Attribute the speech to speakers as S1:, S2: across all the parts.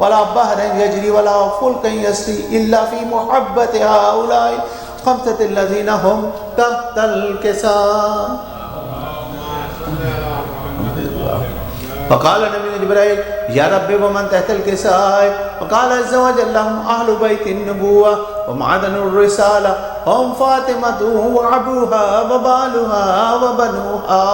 S1: ولا بحرا يجري ولا فلكا يسري إلا في محبة هؤلاء خمسة الذين هم تحت الكساء. فقال نبي جبرائيل يا رب ومن تحت الكساء؟ فقال عز وجل هم أهل بيت النبوة ومعدن الرسالة هم فاطمة وأبوها وبالها وبنوها.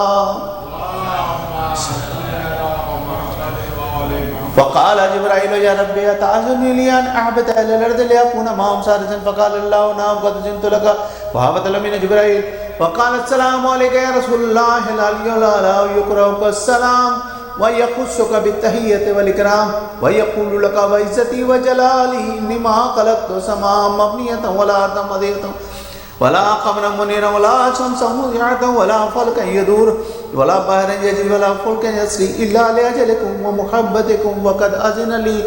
S1: فقال جبرائيل يا ربي أتعجبني لي أن أعبد أهل الأرض ليكون معهم سادسا؟ فقال الله نعم قد زنت لك. وهبط من جبرائيل وقال السلام عليك يا رسول الله العلي الأعلى يقرأك السلام ويخصك بالتحية والإكرام ويقول لك وعزتي وجلالي إني ما خلقت سماء مبنية ولا أرضا مضيئة ولا قمرا منيرا ولا شمسا مضيئة ولا فلكا يدور ولا بحرا يجري ولا فلكا يسري إلا لأجلكم ومحبتكم وقد أذن لي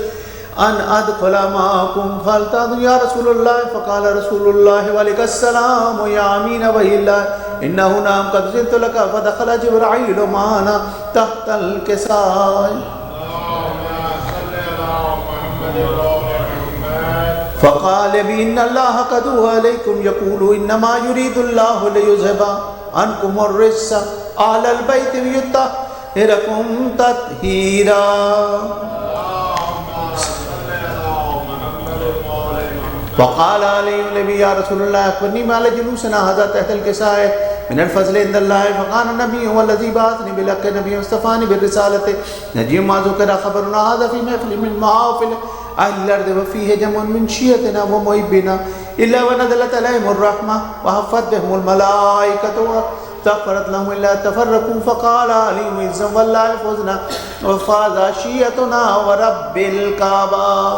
S1: أن أدخل معكم فالتأذن يا رسول الله. فقال رسول الله وعليك السلام يا أمين وحي الله إنه نعم قد زلت لك. فدخل جبرائيل معنا تحت الكساء. فقال بإن الله قد عليكم يقول إنما يريد الله ليذهب عنكم الرجس أهل البيت ويطهركم تطهيرا. وقال علي النبي يا رسول الله أخبرني ما لجلوسنا هذا تحت الكساء من الفضل عند الله. فقال النبي هو الذي بعثني بالحق نبي واصطفاني بالرسالة نجي ما ذكر خبرنا هذا في محفل من محافل أهل الأرض وفيه جمع من شيعتنا ومحبنا إلا ونزلت عليهم الرحمة وحفت بهم الملائكة وتغفرت لهم إلا تفرقوا. فقال علي عز والله فوزنا وفاز شيعتنا ورب الكعبة.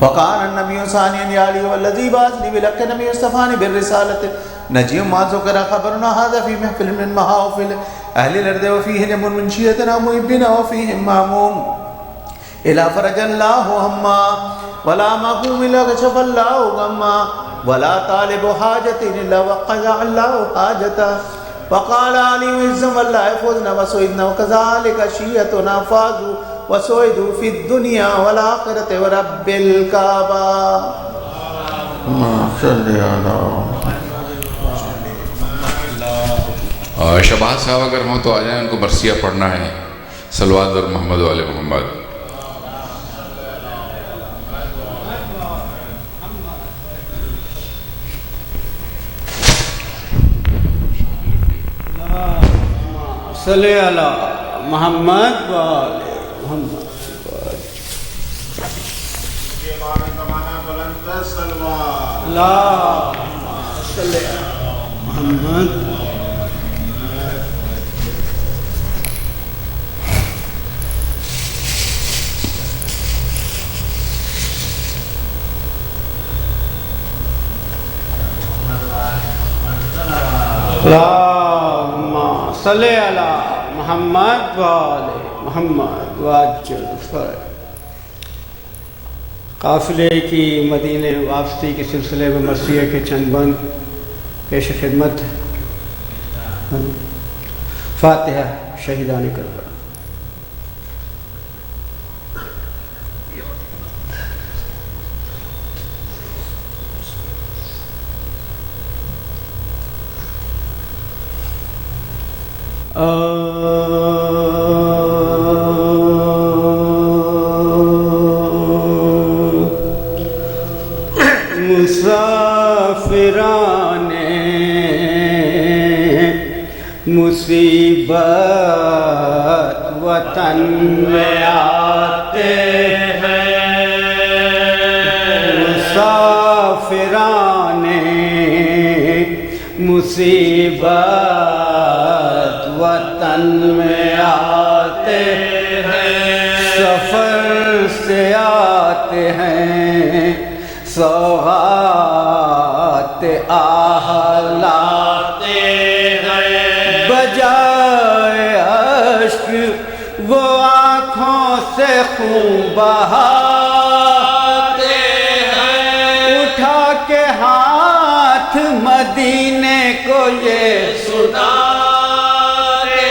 S1: وقال النبي ثانيا يا علي والذي بعثني بالحق نبي واصطفاني بالرسالة نجي ما ذكر خبرنا هذا في محفل من محافل أهل الأرض وفيه جمع من شيعتنا ومحبنا وفيهم ماموم إلا فرج الله هما ولا مقوم إلا كشف الله غما ولا طالب حاجة إلا وقضى الله حاجته. وقال علي عز والله فوزنا وسعدنا وكذلك شيعتنا فازوا وسعدوا في الدنيا والآخرة ورب الكعبة.
S2: شباب صاحب اگر ہوں تو آ جائیں، ان کو مرثیہ پڑھنا ہے صلوات اور محمد و آل محمد.
S3: صلی علی محمد و آل محمد. اللہم صلی علی محمد. اللہم صلی علی محمد و آل محمد وعجل فرج. قافلے کی مدینہ واپسی کے سلسلے میں مرثیہ کے چند بند پیش خدمت. فاتحہ شہیدان کربلا. مسافران مصیبت وطن میں آتے ہیں. مسافران مصیبت وطن میں آتے ہیں. سفر سے آتے ہیں سوغات آہ لاتے ہیں. بجائے اشک وہ آنکھوں سے خون بہاتے ہیں. اٹھا کے ہاتھ مدینے کو یہ سناتے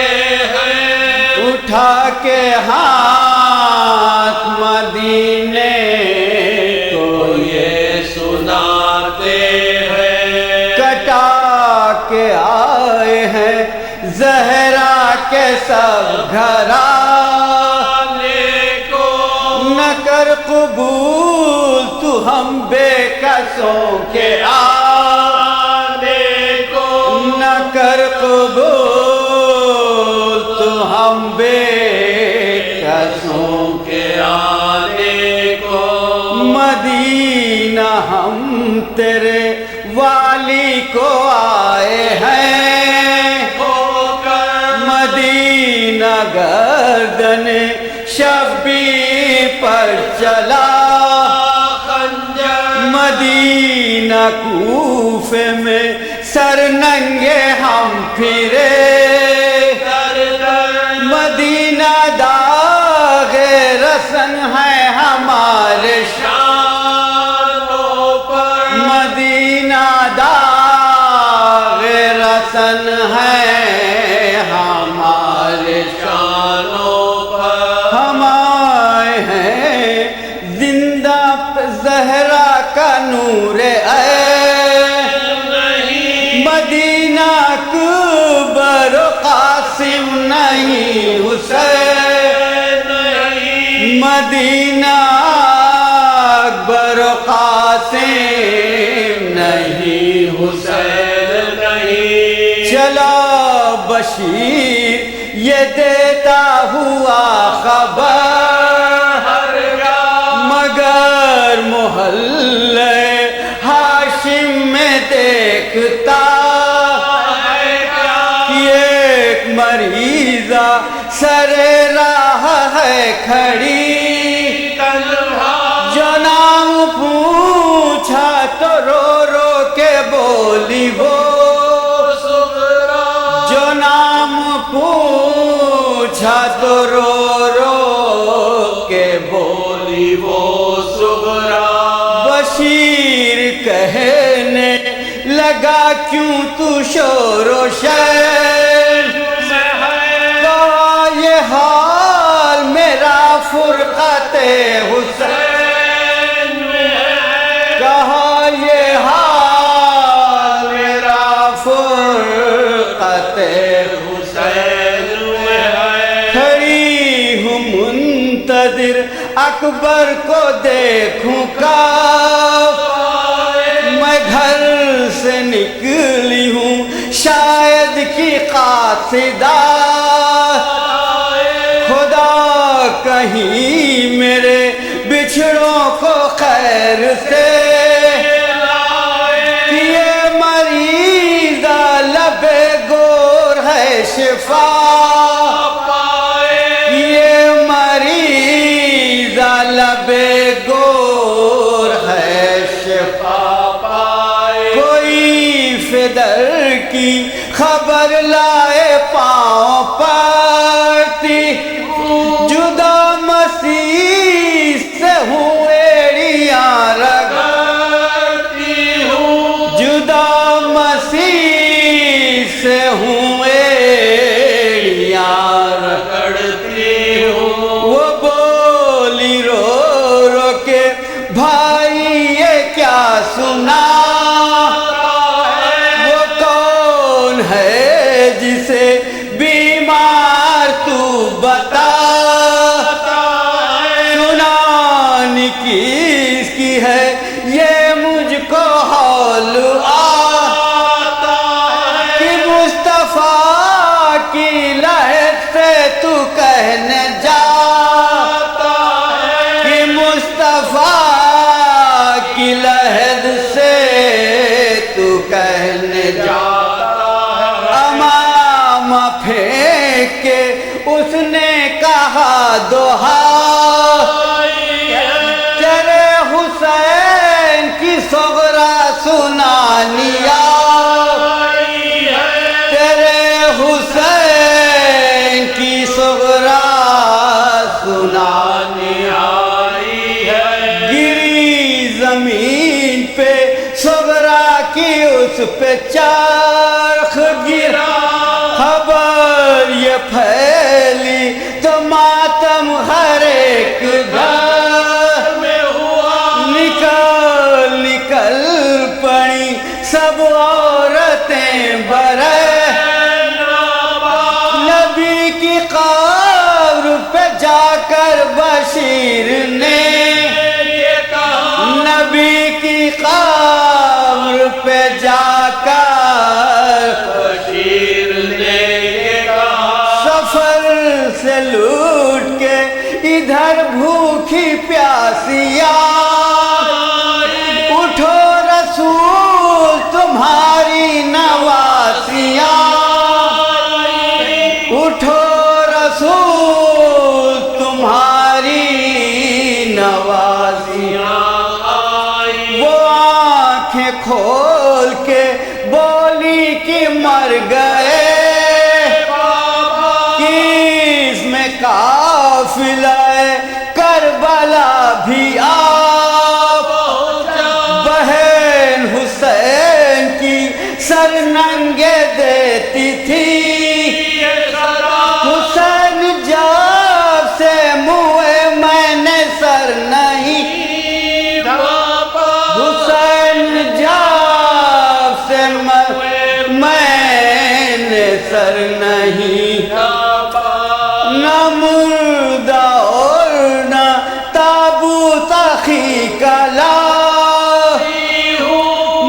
S3: ہیں. اٹھا اٹھا کے ہاتھ مدینے کو یہ سناتے ہیں، کٹا کے آئے ہیں زہرا کے سب گھرانے کو، نہ کر قبول تو ہم بے کسوں کے آنے کو، نہ کر قبول تو ہم بے کسوں کے آنے کو، مدینہ ہم تیرے والی کو آئے ہیں، مدینہ گردن شبی پر چلا خنجر، مدینہ کوفے میں سر ننگے ہم پھرے، مدینہ داغ رسن ہے ہمارے شانوں پر، مدینہ داغ رسن ہے ہمارے شانوں پر، ہم آئے ہیں زندہ زہرا کا نور مدینہ اکبر و قاسم نہیں حسین نہیں، مدینہ اکبر و قاسم نہیں حسین نہیں، چلا بشیر یہ دیتا ہوا خبر، مگر محلے ہاشم میں دیکھتا ایک مریضہ سر راہ ہے کھڑی، جو نام پوچھا تو رو رو کے بولی وہ، جو نام پوچھا تو رو رو کے بولی وہ صغرا، بشیر کہنے لگا کیوں تو شور و شر، کہا یہ حال میرا فرقت حسین میں ہے، کہا یہ حال میرا فرقت حسین میں ہے، کھڑی ہوں منتظر اکبر کو دیکھوں کب، میں گھر سے نکلی ہوں شاید کی قاصدہ، خدا کہیں میرے بچھڑوں کو خیر سے، یہ مریضہ لب گور ہے شفا، یہ مریضہ لب گور ہے شفا، کوئی فدر کی خبر لائے پاؤں پڑتی، جدا مسیح سے ہوں ایڑیاں رگڑتی ہوں، جدا مسیح سے ہوں ایڑیاں رگڑتی ہوں، وہ بولی رو رو کے بھائی یہ کیا سنا، وہ کون ہے جسے بیمار تو بتا، سنانی کس کی ہے یہ مجھ کو حول آتا کہ مصطفیٰ کی لہر سے تو کہنے جاتا، کہ مصطفیٰ کی لہر سے تو کہنے جاتا، امام پھینک کے اس نے کہا دوہا، تیرے حسین کی صغرا سنانیا، تیرے حسین کی صغرا سنانیا، گری زمین پہ صغرا کی اس پہ چرخ گرا، خبر یہ پھیلی تو سب عورتیں برے نبی کی قبر پہ جا کر بشیر نے نبی کی قبر پہ جا کر
S1: بشیر نے
S3: سفر سے لوٹ کے ادھر بھوکی پیاسیا اٹھو رسول تمہاری نواسیاں اٹھو رسول تمہاری نوازیاں وہ آنکھیں کھول کے بولی کہ مر گئے کس میں قافلہ کربلا بھی آپ بہن حسین کی سر ننگے دیتی تھی حسین جب سے موئے میں نے سر نہیں حسین جب سے میں نے سر نہیں نہ مردہ اور نہ تابوت کلا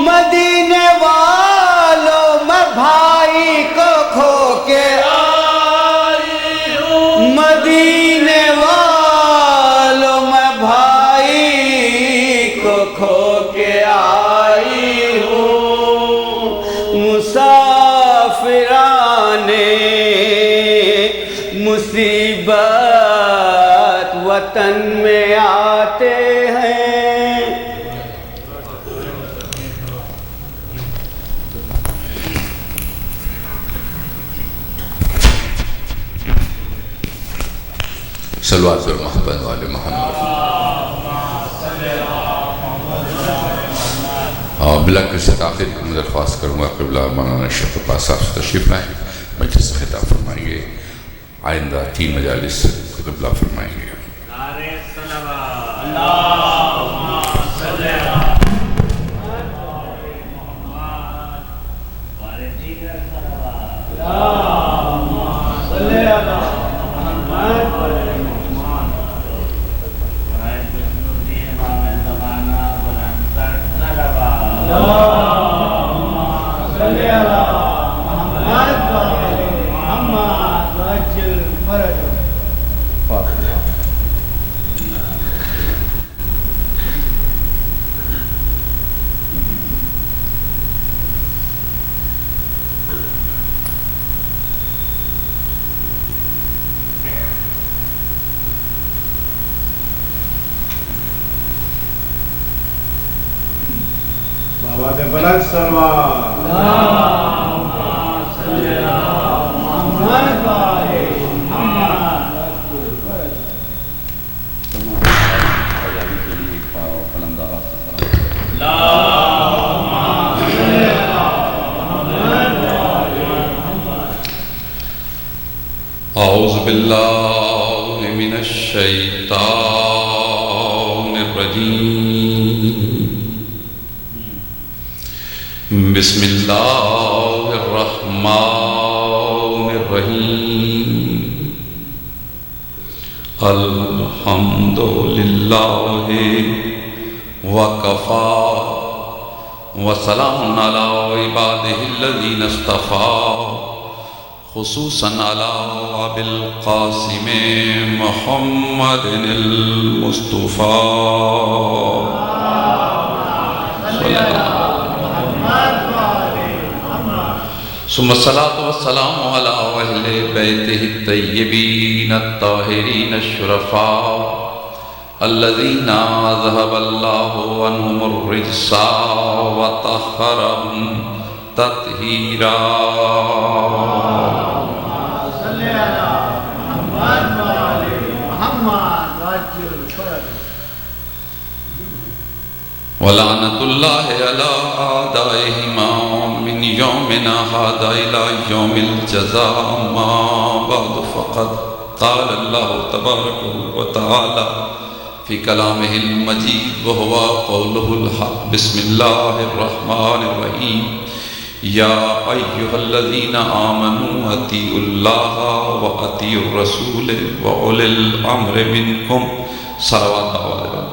S3: مدینے والوں میں بھائی کو کھو کے مدینے والوں میں بھائی کو کھو کے آئی ہوں مسافران مصیبت وطن میں آتے ہیں
S2: صلوات پر محبت والے محمد بلا کسی آخر کی درخواست کروں گا قبلہ مولانا شیخ عباس صاحب سے تشریف لائیں مجلس سے خطاب فرمائیں گے آئندہ 3 مجالس قبلہ فرمائیں گے
S4: بلند سلوات
S2: أعوذ بالله من الشيطان الرجيم بسم الله الرحمن الرحيم الحمد لله وكفى وسلام على عباده الذين اصطفى خصوصا على أبي القاسم محمد المصطفى ثم الصلاة والسلام على أهل بيته الطيبين الطاهرين الشرفاء الذين ذهب الله عنهم الرجس وطهرهم تطهيرا ولعنة الله على أعدائهما من يومنا هذا إلى يوم الجزاء ما بعد فقد قال الله تبارك وتعالى فی کلامہ المجید وہو قولہ الحق بسم اللہ الرحمن الرحیم یا ایہا الذین آمنوا اطیعوا اللہ واطیعوا الرسول واولی الامر منکم صلوات اللہ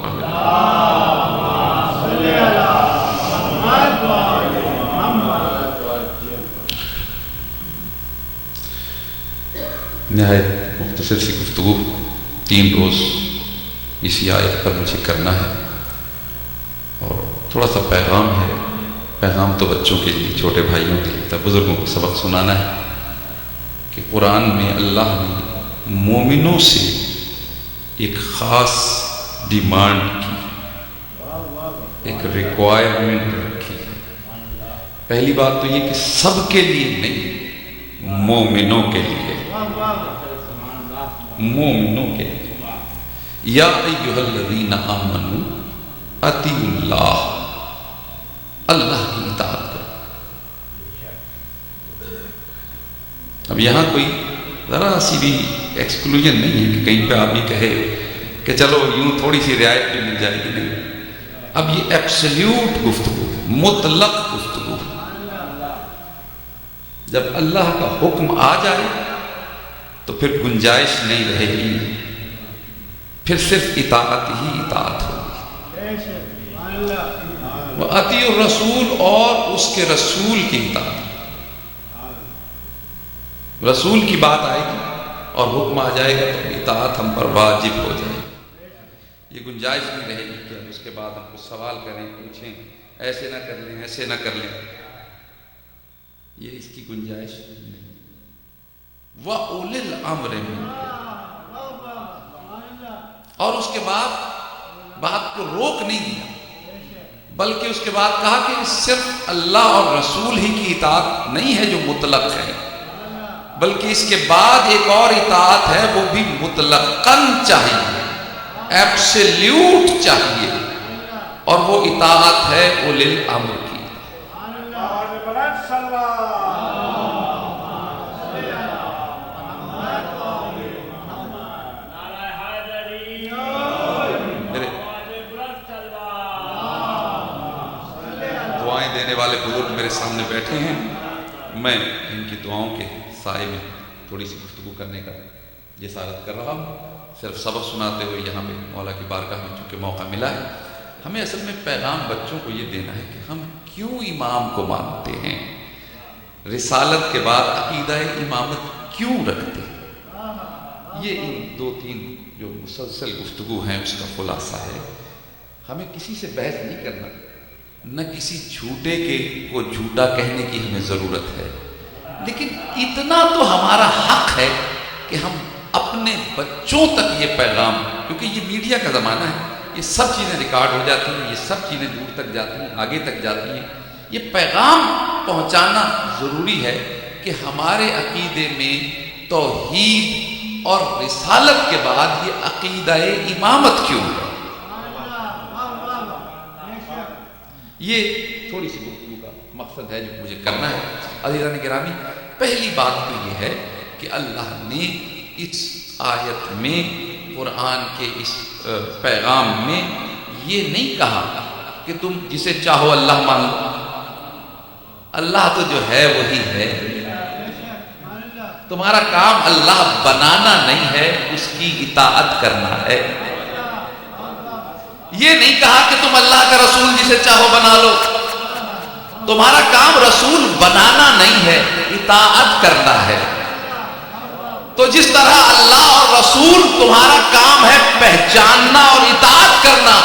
S2: نہایت مختصر سی گفتگو 3 روز اسی آیت پر مجھے کرنا ہے اور تھوڑا سا پیغام ہے. پیغام تو بچوں کے لیے، چھوٹے بھائیوں کے لیے، بزرگوں کو سبق سنانا ہے کہ قرآن میں اللہ نے مومنوں سے ایک خاص ڈیمانڈ کی، ایک ریکوائرمنٹ رکھی ہے. پہلی بات تو یہ کہ سب کے لیے نہیں، مومنوں کے لیے، مومنوں کے لیے. یا ایھا الذین آمنوا اطیعوا اللہ، اللہ کی اطاعت کرو. اب یہاں کوئی ذرا سی بھی ایکسکلوژن نہیں ہے کہ کہیں پہ آدمی کہے کہ چلو یوں تھوڑی سی رعایت بھی مل جائے گی، نہیں. اب یہ ایبسلیوٹ گفتگو، مطلق گفتگو. جب اللہ کا حکم آ جائے تو پھر گنجائش نہیں رہے گی، پھر صرف اطاعت ہی اطاعت ہوگی. وَأَطِیعُوا الرَّسُولَ، اور اس کے رسول کی اطاعت. رسول کی بات آئے گی اور حکم آ جائے گا تو اطاعت ہم پر واجب ہو جائے گی. یہ گنجائش نہیں رہے گی کہ اس کے بعد ہم کچھ سوال کریں، پوچھیں، ایسے نہ کر لیں، ایسے نہ کر لیں. یہ اس کی گنجائش نہیں. وَأُولِي الْأَمْرِ مِنْکُمْ، اور اس کے بعد بات کو روک نہیں دیا، بلکہ اس کے بعد کہا کہ صرف اللہ اور رسول ہی کی اطاعت نہیں ہے جو مطلق ہے، بلکہ اس کے بعد ایک اور اطاعت ہے، وہ بھی مطلقاً چاہیے، ایبسلیوٹ چاہیے، اور وہ اطاعت ہے اولی الامر کی. دینے والے بزرگ میرے سامنے بیٹھے ہیں، میں ان کی دعاؤں کے سائے میں تھوڑی سی گفتگو کرنے کا جسارت کر رہا ہوں. صرف سبق سناتے ہوئے یہاں پہ مولا کی بارگاہ میں چونکہ موقع ملا ہے، ہمیں اصل میں پیغام بچوں کو یہ دینا ہے کہ ہم کیوں امام کو مانتے ہیں، رسالت کے بعد عقیدہ امامت کیوں رکھتے ہیں. یہ ان 2-3 جو مسلسل گفتگو ہیں اس کا خلاصہ ہے. ہمیں کسی سے بحث نہیں کرنا، نہ کسی جھوٹے کو جھوٹا کہنے کی ہمیں ضرورت ہے، لیکن اتنا تو ہمارا حق ہے کہ ہم اپنے بچوں تک یہ پیغام، کیونکہ یہ میڈیا کا زمانہ ہے، یہ سب چیزیں ریکارڈ ہو جاتی ہیں، یہ سب چیزیں دور تک جاتی ہیں، آگے تک جاتی ہیں. یہ پیغام پہنچانا ضروری ہے کہ ہمارے عقیدے میں توحید اور رسالت کے بعد یہ عقیدہ امامت کیوں ہے. یہ تھوڑی سی گفتگو کا مقصد ہے جو مجھے کرنا ہے. عزیزان گرامی، پہلی بات تو یہ ہے کہ اللہ نے اس آیت میں، قرآن کے اس پیغام میں یہ نہیں کہا کہ تم جسے چاہو اللہ مان لو. اللہ تو جو ہے وہی ہے. تمہارا کام اللہ بنانا نہیں ہے، اس کی اطاعت کرنا ہے. یہ نہیں کہا کہ تم اللہ کا رسول جسے چاہو بنا لو. تمہارا کام رسول بنانا نہیں ہے، اطاعت کرنا ہے. تو جس طرح اللہ اور رسول تمہارا کام ہے پہچاننا اور اطاعت کرنا،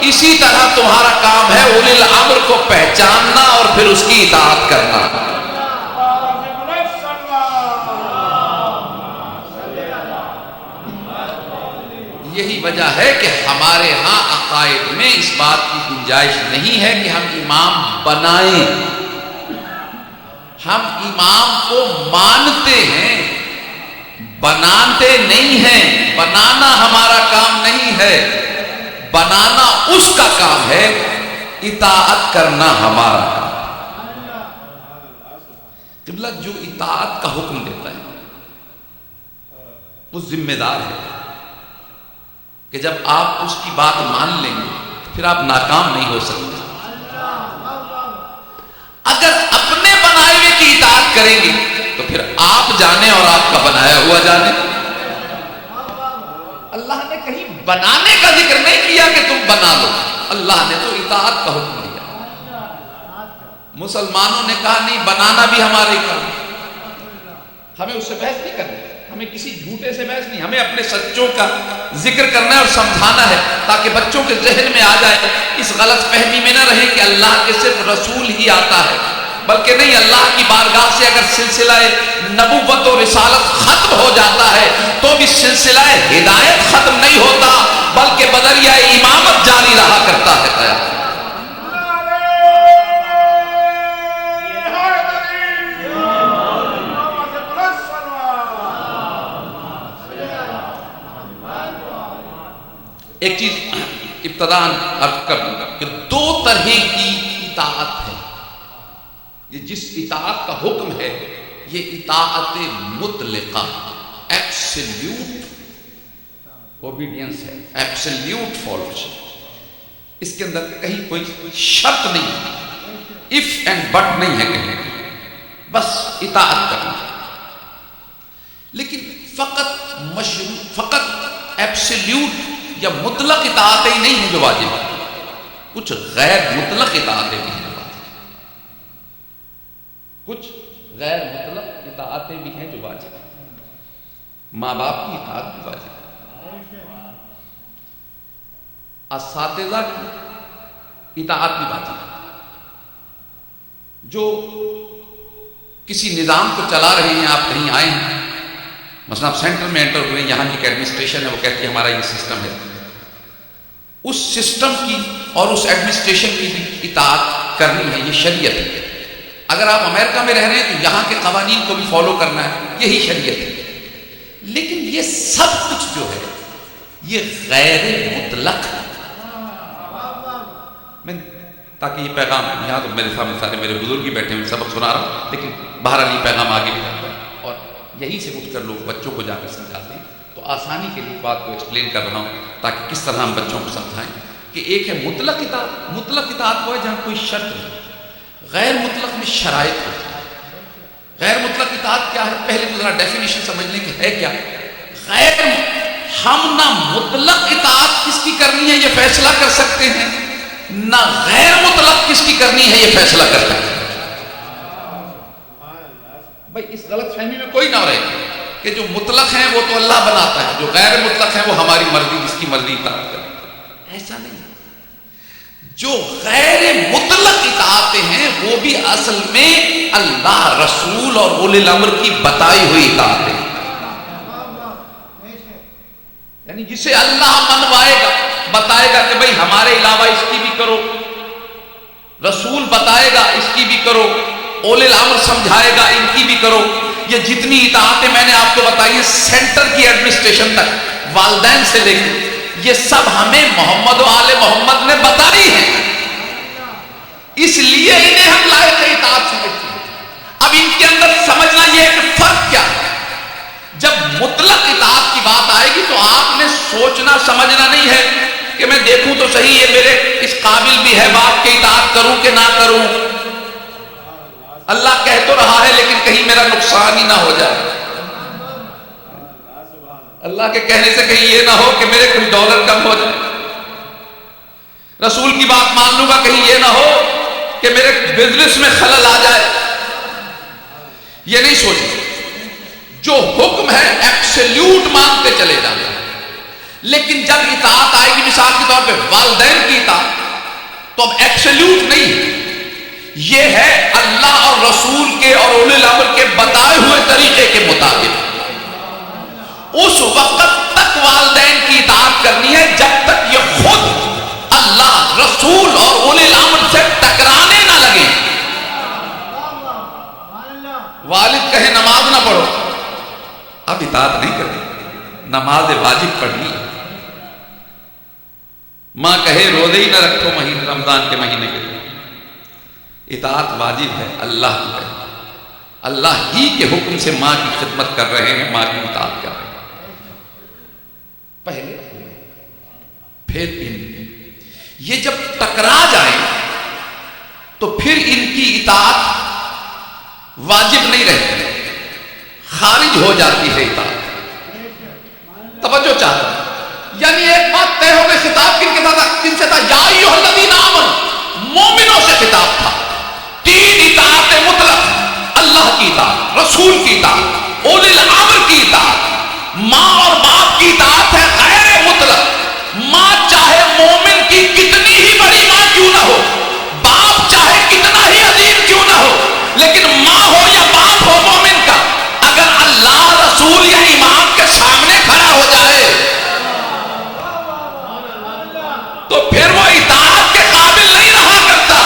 S2: اسی طرح تمہارا کام ہے اولی الامر کو پہچاننا اور پھر اس کی اطاعت کرنا. یہی وجہ ہے کہ ہمارے ہاں عقائد میں اس بات کی گنجائش نہیں ہے کہ ہم امام بنائیں. ہم امام کو مانتے ہیں، بناتے نہیں ہیں. بنانا ہمارا کام نہیں ہے، بنانا اس کا کام ہے، اطاعت کرنا ہمارا کام. قبلہ جو اطاعت کا حکم دیتا ہے وہ ذمہ دار ہے. کہ جب آپ اس کی بات مان لیں گے پھر آپ ناکام نہیں ہو سکتے. اگر اپنے بنائے ہوئے کی اطاعت کریں گے تو پھر آپ جانے اور آپ کا بنایا ہوا جانے. اللہ نے کہیں بنانے کا ذکر نہیں کیا کہ تم بنا لو، اللہ نے تو اطاعت کا حکم دیا. مسلمانوں نے کہا نہیں، بنانا بھی ہمارے کام. ہمیں اس سے بحث نہیں کرنی، ہمیں کسی جھوٹے سے بحث نہیں، ہمیں اپنے سچوں کا ذکر کرنا ہے اور سمجھانا ہے تاکہ بچوں کے ذہن میں آ جائے، اس غلط فہمی میں نہ رہے کہ اللہ کے صرف رسول ہی آتا ہے، بلکہ نہیں، اللہ کی بارگاہ سے اگر سلسلہ نبوت و رسالت ختم ہو جاتا ہے تو بھی سلسلہ ہدایت ختم نہیں ہوتا، بلکہ بدریہ امامت جاری رہا کرتا ہے. ایک چیز ابتداً عرض کر دوں کہ دو طرح کی اطاعت ہے. یہ جس اطاعت کا حکم ہے یہ اطاعت مطلقہ، ایبسلیوٹ اوبیڈینس ہے، ایبسلیوٹ فالوشپ. اس کے اندر کہیں کوئی شرط نہیں، اف اینڈ بٹ نہیں ہے کہیں، بس اطاعت کرنا. لیکن فقط ایبسلیوٹ یا مطلق اطاعتیں ہی نہیں ہیں جو واجب ہے، کچھ غیر مطلق اطاعتیں بھی ہیں، کچھ غیر مطلق اطاعتیں بھی ہیں جو واجب ہیں. ماں باپ کی اطاعت بھی واجب ہے، اساتذہ کی اطاعت بھی واجب ہے. جو کسی نظام کو چلا رہے ہیں، آپ کہیں آئے ہیں، مثلا آپ سینٹر میں انٹر ہوئے، یہاں کی ایڈمنسٹریشن ہے، وہ کہتی ہے ہمارا یہ سسٹم ہے، اس سسٹم کی اور اس ایڈمنسٹریشن کی بھی اطاعت کرنی ہے، یہ شریعت ہے. اگر آپ امریکہ میں رہ رہے ہیں تو یہاں کے قوانین کو بھی فالو کرنا ہے، یہی شریعت ہے. لیکن یہ سب کچھ جو ہے یہ غیر مطلق ہے. میں تاکہ یہ پیغام، یہاں تو میرے سامنے سارے میرے بزرگ ہی بیٹھے ہیں، سبق سنا رہا ہوں، لیکن بہرحال یہ پیغام آگے بھی جاتا ہے اور یہیں سے اٹھ کر لوگ بچوں کو جا کر سمجھاتے ہیں. تو آسانی کے لیے بات کو ایکسپلین کر رہا ہوں تاکہ کس طرح ہم بچوں کو سمجھائیں کہ ایک ہے مطلق اطاعت. مطلق اطاعت وہ ہے جہاں کوئی شرط نہیں. غیر مطلق میں شرائط ہوتی ہے. غیر مطلق اطاعت کیا ہے؟ پہلے تو ذرا ڈیفینیشن سمجھ لیں کہ ہے کیا. غیر ہم نہ مطلق اطاعت کس کی کرنی ہے یہ فیصلہ کر سکتے ہیں، نہ غیر مطلق کس کی کرنی ہے یہ فیصلہ کر سکتے ہیں. بھائی اس غلط فہمی میں کوئی نہ رہے کہ جو مطلق ہیں وہ تو اللہ بناتا ہے، جو غیر مطلق ہیں وہ ہماری مرضی، جس کی مرضی اطاعت کریں. ایسا نہیں. جو غیر مطلق اطاعتیں ہیں وہ بھی اصل میں اللہ، رسول اور اولی الامر کی بتائی ہوئی اطاعتیں، یعنی جسے اللہ منوائے گا، بتائے گا کہ بھئی ہمارے علاوہ اس کی بھی کرو، رسول بتائے گا اس کی بھی کرو، اولی الامر سمجھائے گا ان کی بھی کرو. یہ جتنی اطاعتیں میں نے آپ کو بتائی ہیں سینٹر کی ایڈمنسٹریشن تک، والدین سے لے کے، یہ سب ہمیں محمد و آل محمد نے بتائی ہیں، اس لیے انہیں ہم لائق اطاعت سمجھتے ہیں. اب ان کے اندر سمجھنا یہ ہے کہ فرق کیا ہے. جب مطلق اطاعت کی بات آئے گی تو آپ نے سوچنا سمجھنا نہیں ہے کہ میں دیکھوں تو صحیح یہ میرے اس قابل بھی ہے باپ کی اطاعت کروں کہ نہ کروں. اللہ کہہ تو رہا ہے لیکن کہیں میرا نقصان ہی نہ ہو جائے. اللہ کے کہنے سے کہیں یہ نہ ہو کہ میرے کچھ ڈالر کم ہو جائے. رسول کی بات مان لوں گا کہیں یہ نہ ہو کہ میرے بزنس میں خلل آ جائے. یہ نہیں سوچنا. جو حکم ہے ایبسلیوٹ مانتے چلے جانا. لیکن جب اطاعت آئے گی مثال کے طور پہ والدین کی اطاعت تو اب ایبسلیوٹ نہیں ہے، یہ ہے اللہ اور رسول کے اور اولی الامر کے بتائے ہوئے طریقے کے مطابق. اس وقت تک والدین کی اطاعت کرنی ہے جب تک یہ خود اللہ، رسول اور اولی الامر سے ٹکرانے نہ لگے. والد کہے نماز نہ پڑھو، اب اطاعت نہیں کرنی، نماز واجب پڑھنی. ماں کہے روزے ہی نہ رکھو مہینے رمضان کے مہینے کے لیے، اطاعت واجب ہے اللہ کی ہے. اللہ ہی کے حکم سے ماں کی خدمت کر رہے ہیں، ماں کی اطاعت کر رہے ہیں. پہلے پھر یہ جب ٹکرا جائیں تو پھر ان کی اطاعت واجب نہیں رہتی، خارج ہو جاتی ہے اطاعت۔ توجہ چاہتا ہوں، یعنی ایک بات طے ہو گئی، خطاب کن سے تھا؟ یا ایھا الذین آمنوا، مومنوں سے خطاب تھا۔ تین اطاعت مطلق، اللہ کی اطاعت، رسول کی اطاعت، اولی الامر کی اطاعت، ماں اور باپ کی اطاعت ہے غیر مطلق۔ ماں چاہے مومن کی کتنی ہی بڑی ماں کیوں نہ ہو، باپ چاہے کتنا ہی عظیم کیوں نہ ہو، لیکن ماں ہو یا باپ ہو مومن کا، اگر اللہ، رسول یا امام کے سامنے کھڑا ہو جائے تو پھر وہ اطاعت کے قابل نہیں رہا کرتا۔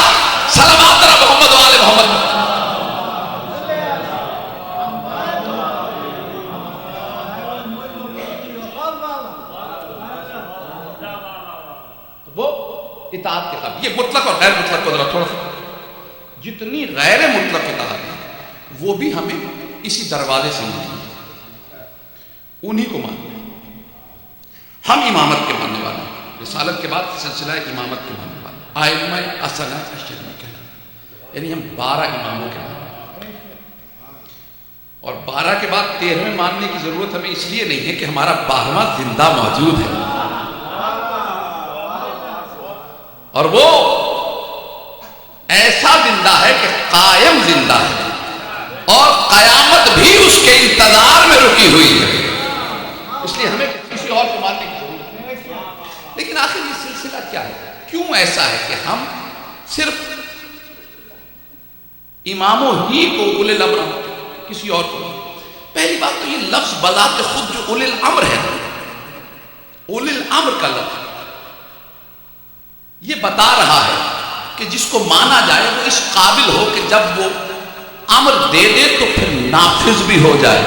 S2: صلوات محمد و آل محمد۔ وہ اطاعت کے قابل، یہ مطلق اور غیر مطلق کو ذرا تھوڑا سا، جتنی غیر مطلق اطاعت ہے وہ بھی ہمیں اسی دروازے سے ملی، انہی کو مانتے ہیں۔ ہم امامت کے ماننے والے ہیں، رسالت کے بعد سلسلہ امامت کے ماننے والے ہیں، ائمہ اصلاۃ الشریعہ کہلاتے ہیں، یعنی ہم 12 اماموں کے ماننے والے ہیں۔ اور 12 کے بعد 13ویں ماننے کی ضرورت ہمیں اس لیے نہیں ہے کہ ہمارا 12واں زندہ موجود ہے، اور وہ ایسا زندہ ہے کہ قائم زندہ ہے، اور قیامت بھی اس کے انتظار میں رکی ہوئی ہے، اس لیے ہمیں کسی اور کو ماننے کی ضرورت نہیں۔ لیکن آخر یہ سلسلہ کیا ہے؟ کیوں ایسا ہے کہ ہم صرف اماموں ہی کو اولی الامر، کسی اور کو؟ پہلی بات تو یہ لفظ بذات خود جو اولی الامر ہے، اولی الامر کا لفظ یہ بتا رہا ہے کہ جس کو مانا جائے وہ اس قابل ہو کہ جب وہ امر دے دے تو پھر نافذ بھی ہو جائے۔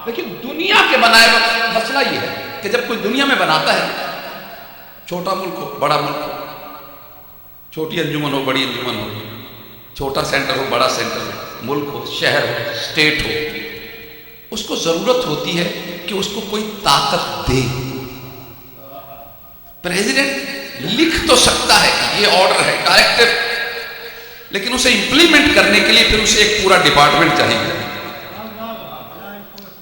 S2: لیکن دنیا کے بنائے وقت مسئلہ یہ ہے کہ جب کوئی دنیا میں بناتا ہے، چھوٹا ملک ہو بڑا ملک ہو، چھوٹی انجمن ہو بڑی انجمن ہو، چھوٹا سینٹر ہو بڑا سینٹر ہو، ملک ہو شہر ہو اسٹیٹ ہو، اس کو ضرورت ہوتی ہے کہ اس کو کوئی طاقت دے۔ پریزیڈنٹ لکھ تو سکتا ہے کہ یہ آرڈر ہے، ڈائریکٹو، لیکن اسے امپلیمنٹ کرنے کے لیے پھر اسے ایک پورا ڈپارٹمنٹ چاہیے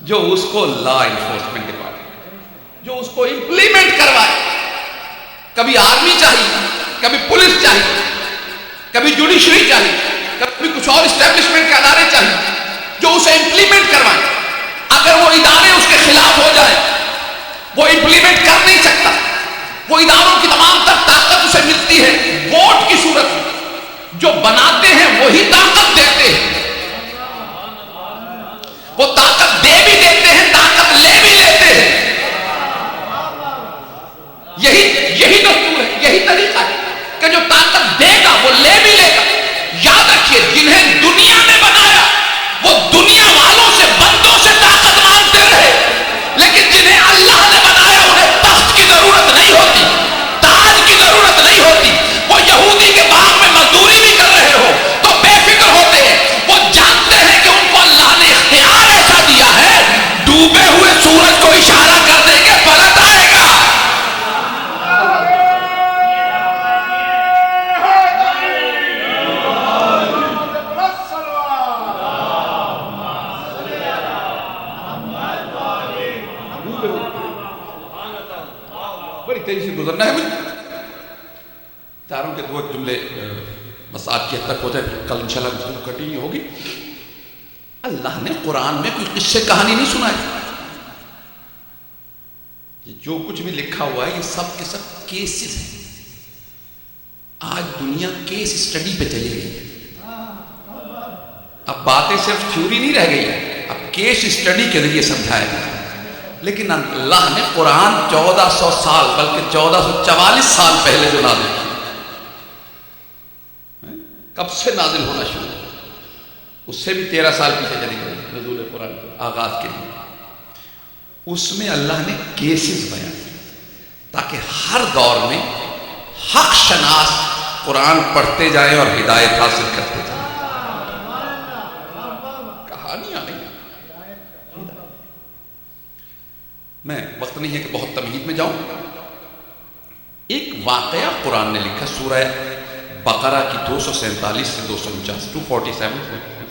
S2: جو اس کو لا انفورسمنٹ ڈپارٹمنٹ جو اس کو امپلیمنٹ کروائے۔ کبھی آرمی چاہیے، کبھی پولیس چاہیے، کبھی جوڈیشری چاہیے، کبھی کچھ اور اسٹیبلشمنٹ کے ادارے چاہیے جو اسے امپلیمنٹ کروائیں۔ اگر وہ ادارے اس کے خلاف ہو جائیں، وہ امپلیمنٹ کر نہیں سکتا۔ وہ اداروں کی تمام تر طاقت اسے ملتی ہے ووٹ کی صورت میں، جو بناتے ہیں وہی طاقت دیتے ہیں، وہ طاقت دے بھی دیتے ہیں، طاقت لے بھی لیتے ہیں۔ یہی دستور ہے، یہی طریقہ ہے کہ جو طاقت دے گا وہ لے بھی لے گا۔ یاد رکھیے، جنہیں دنیا نے بنایا وہ دنیا والوں سے، بندوں سے طاقت مانگتے رہے، لیکن جنہیں اللہ نے بنایا انہیں تخت کی ضرورت نہیں ہوتی، تاج کی ضرورت نہیں ہوتی۔ وہ یہودی کے باغ میں مزدوری بھی کر رہے ہو تو بے فکر ہوتے ہیں، وہ جانتے ہیں کہ ان کو اللہ نے اختیار ایسا دیا ہے، ڈوبے ہوئے سورج کو اشارہ کر دیں گے پلٹ آئے گا۔ بڑی تیزی سے گزرنا ہے مجھے، چاروں کے 2 جملے بس آج کی حد تک ہو جائے، پھر کل انشاءاللہ گفتگو کنٹینیو ہوگی۔ اللہ نے قرآن میں کوئی قصے کہانی نہیں سنائی، جو کچھ بھی لکھا ہوا ہے یہ سب کے سب کیسز ہیں۔ آج دنیا کیس اسٹڈی پہ چلی گئی ہے، اب باتیں صرف تھیوری نہیں رہ گئی ہے، اب کیس اسٹڈی کے ذریعے سمجھایا گیا۔ لیکن اللہ نے قرآن 1400 سال بلکہ 1444 سال پہلے جو نازل کیا، کب سے نازل ہونا شروع ہوا، اس سے بھی 13 سال پیچھے چلی گئی نزول قرآن کے آغاز کے لیے، اس میں اللہ نے کیسز بیان کیے تاکہ ہر دور میں حق شناس قرآن پڑھتے جائیں اور ہدایت حاصل کرتے جائیں۔ کہانیاں نہیں، میں وقت نہیں ہے کہ بہت تمہید میں جاؤں. ایک واقعہ قرآن نے لکھا سورہ بقرہ کی 247 سے 249 247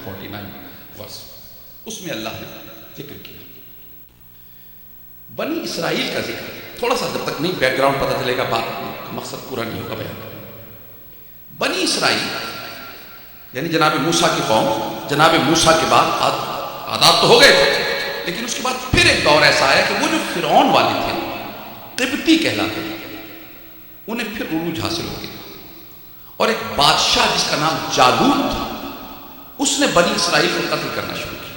S2: 249 ورس. اس میں اللہ نے ذکر کیا بنی اسرائیل کا ذکر. تھوڑا سا جب تک نہیں بیک گراؤنڈ پتہ چلے گا بات کا مقصد پورا نہیں ہوگا بیان. بنی اسرائیل یعنی جناب موسیٰ کی قوم. جناب موسیٰ کے بعد عادات تو ہو گئے تھے، لیکن اس کے بعد پھر ایک دور ایسا آیا کہ وہ جو فرعون والے تھے قبطی کہلاتے تھے، انہیں پھر عروج حاصل ہو گیا. اور ایک بادشاہ جس کا نام جالوت تھا، اس نے بنی اسرائیل کو قتل کرنا شروع کیا.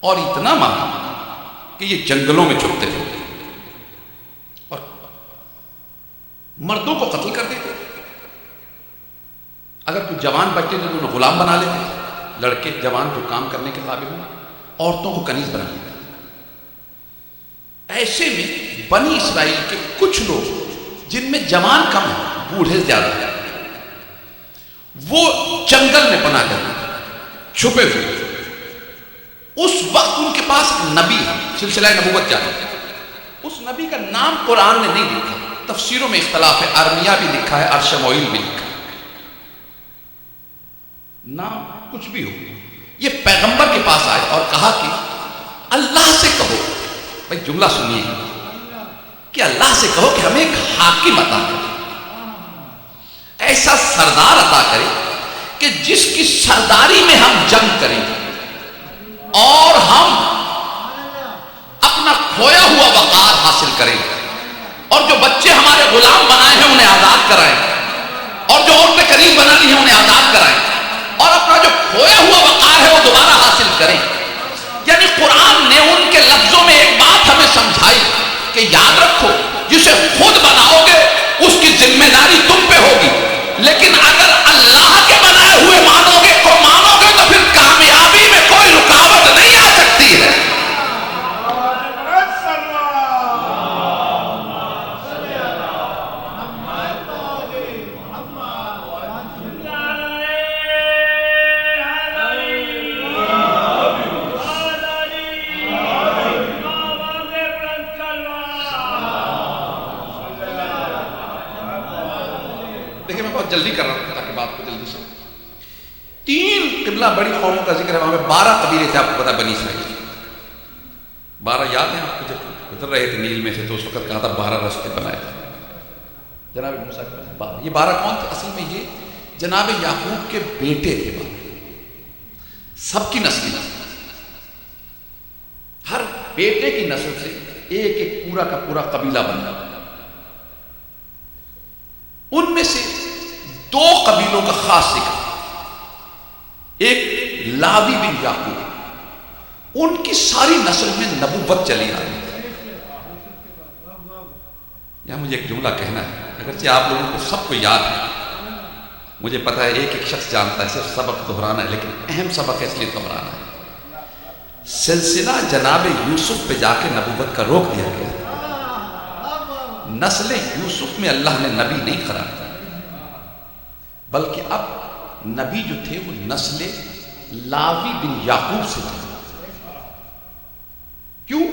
S2: اور اتنا مارا کہ یہ جنگلوں میں چھپتے تھے اور مردوں کو قتل کر دیتے. اگر کوئی جوان بچے تو انہیں غلام بنا لیتے، لڑکے جوان جو کام کرنے کے قابل ہوں، عورتوں کو کنیز بنا لیتے. ایسے میں بنی اسرائیل کے کچھ لوگ جن میں جوان کم ہیں، بوڑھے زیادہ ہیں، وہ جنگل میں پناہ کر چھپے ہوئے. اس وقت ان کے پاس ایک نبی ہے، سلسلہ نبوت جاری ہے. اس نبی کا نام قرآن نے نہیں لکھا، تفسیروں میں اختلاف ہے. ارمیا بھی لکھا ہے اور شموئیل بھی لکھا ہے. نام کچھ بھی ہو، یہ پیغمبر کے پاس آئے اور کہا کہ اللہ سے کہو. بھائی جملہ سنیے کہ اللہ سے کہو کہ ہمیں ایک حاکم عطا کرے، ایسا سردار عطا کرے کہ جس کی سرداری میں ہم جنگ کریں اور ہم اپنا کھویا ہوا وقار حاصل کریں، اور جو بچے ہمارے غلام بنائے ہیں انہیں آزاد کرائیں، اور جو عورتیں قریب بنا لی ہیں انہیں آزاد کرائیں، اور اپنا جو کھویا ہوا وقار ہے وہ دوبارہ حاصل کریں. یعنی قرآن نے ان کے لفظوں میں ایک بات ہمیں سمجھائی کہ یاد رکھو جسے خود بناؤ گے اس کی ذمہ داری تم پہ ہوگی، لیکن اگر اللہ کے بنائے ہوئے مانو گے تو پھر کامیابی میں کوئی رکاوٹ نہیں آ سکتی ہے. جلدی کر رہا ہوں تاکہ بات کو جلدی سے. 3 قبلہ بڑی قوموں کا ذکر ہے. وہاں پہ 12 قبیلے تھے، آپ کو پتا بنی اسرائیل 12 یاد ہیں آپ کو؟ جب گزر رہے تھے نیل میں سے تو اس وقت کہا تھا 12 راستے بنائے تھے جناب موسیٰ کے پاس 12. یہ 12 کون تھے؟ اصل میں یہ جناب یعقوب کے بیٹے تھے. 12 سب کی نسل، ہر بیٹے کی نسل سے ایک ایک پورا کا پورا قبیلہ بنا. ان میں سے 2 قبیلوں کا خاص ذکر. ایک لاوی بن یعقوب، ان کی ساری نسل میں نبوت چلی آ رہی ہے. یہاں مجھے ایک جملہ کہنا ہے، اگرچہ آپ لوگوں کو سب کو یاد ہے، مجھے پتا ہے ایک ایک شخص جانتا ہے، صرف سبق دہرانا ہے، لیکن اہم سبق ہے اس لیے دہرانا ہے. سلسلہ جناب یوسف پہ جا کے نبوت کا روک دیا گیا. نسل یوسف میں اللہ نے نبی نہیں قرار دیا، بلکہ اب نبی جو تھے وہ نسل لاوی بن یعقوب سے تھے. کیوں؟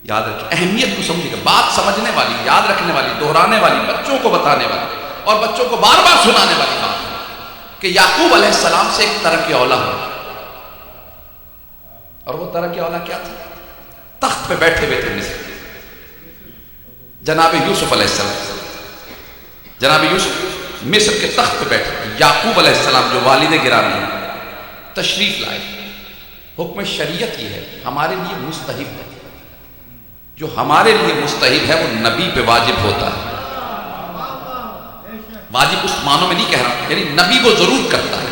S2: یاد رکھیں، اہمیت کو سمجھے گا. بات سمجھنے والی، یاد رکھنے والی، دہرانے والی، بچوں کو بتانے والی اور بچوں کو بار بار سنانے والی بات کہ یعقوب علیہ السلام سے ایک طرح کی اولاد ہو. اور وہ طرح کی اولاد کیا تھا؟ تخت پہ بیٹھے ہوئے تھے مصر جناب یوسف علیہ السلام. جناب یوسف مصر کے تخت پہ بیٹھے. یعقوب علیہ السلام جو والد گرامی ہیں تشریف لائے. حکم شریعت یہ ہے ہمارے لیے مستحب ہے، جو ہمارے لیے مستحب ہے وہ نبی پہ واجب ہوتا ہے. واجب اس معنوں میں نہیں کہہ رہا، یعنی نبی وہ ضرور کرتا ہے.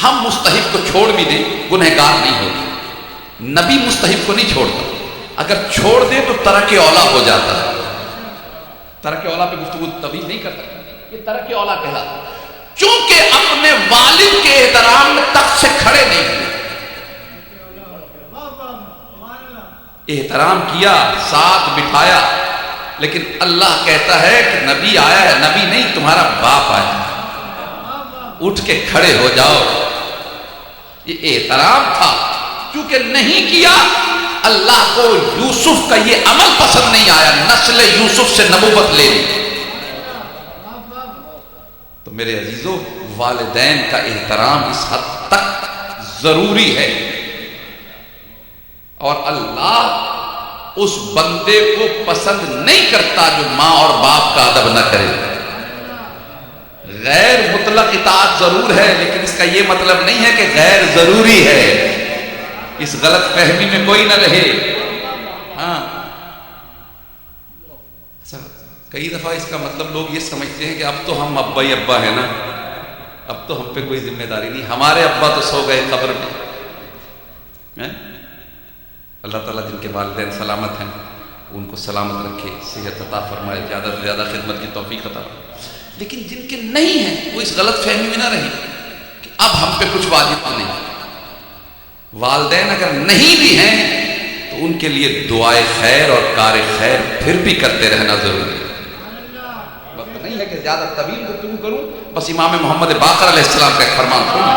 S2: ہم مستحب کو چھوڑ بھی دیں گنہگار نہیں ہوتے. نبی مستحب کو نہیں چھوڑتا، اگر چھوڑ دے تو ترک اولا ہو جاتا ہے. ترک اولا پہ گفتگو طویل نہیں کرتا، یہ ترک اولا کہلاتا ہے. چونکہ اپنے والد کے احترام میں تخت سے کھڑے نہیں ہوئے، احترام کیا، ساتھ بٹھایا، لیکن اللہ کہتا ہے کہ نبی آیا ہے، نبی نہیں تمہارا باپ آیا ہے، اٹھ کے کھڑے ہو جاؤ. یہ احترام تھا. چونکہ نہیں کیا اللہ کو یوسف کا یہ عمل پسند نہیں آیا، نسل یوسف سے نبوت لے لی۔ تو میرے عزیزو، والدین کا احترام اس حد تک ضروری ہے، اور اللہ اس بندے کو پسند نہیں کرتا جو ماں اور باپ کا ادب نہ کرے۔ غیر مطلق اطاعت ضرور ہے، لیکن اس کا یہ مطلب نہیں ہے کہ غیر ضروری ہے، اس غلط فہمی میں کوئی نہ رہے۔ ہاں، کئی دفعہ اس کا مطلب لوگ یہ سمجھتے ہیں کہ اب تو ہم ابا ہی ابا ہیں نا، اب تو ہم پہ کوئی ذمہ داری نہیں، ہمارے ابا تو سو گئے قبر میں۔ اللہ تعالیٰ جن کے والدین سلامت ہیں ان کو سلامت رکھے، صحت عطا فرمائے، زیادہ سے زیادہ خدمت کی توفیق عطا۔ لیکن جن کے نہیں ہیں وہ اس غلط فہمی میں نہ رہے کہ اب ہم پہ کچھ واجب نہیں۔ والدین اگر نہیں بھی ہیں تو ان کے لیے دعائے خیر اور کار خیر پھر بھی کرتے رہنا ضروری ہے۔ وقت نہیں ہے کہ زیادہ طویل گفتگو کروں، بس امام محمد باقر علیہ السلام کا ایک فرمان سنیں۔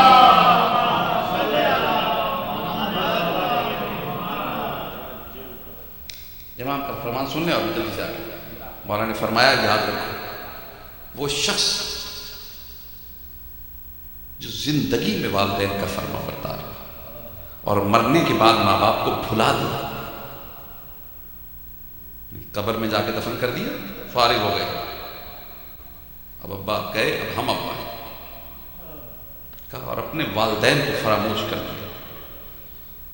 S2: امام کا فرمان سن لیں اور جلدی سے آگے۔ مولانا نے فرمایا، یاد رکھو وہ شخص جو زندگی میں والدین کا فرما بردار اور مرنے کے بعد ماں باپ کو بھلا دیا، قبر میں جا کے دفن کر دیا، فارغ ہو گئے، اب ابا گئے، اب ہم ابا ہیں کہا، اور اپنے والدین کو فراموش کر دیا،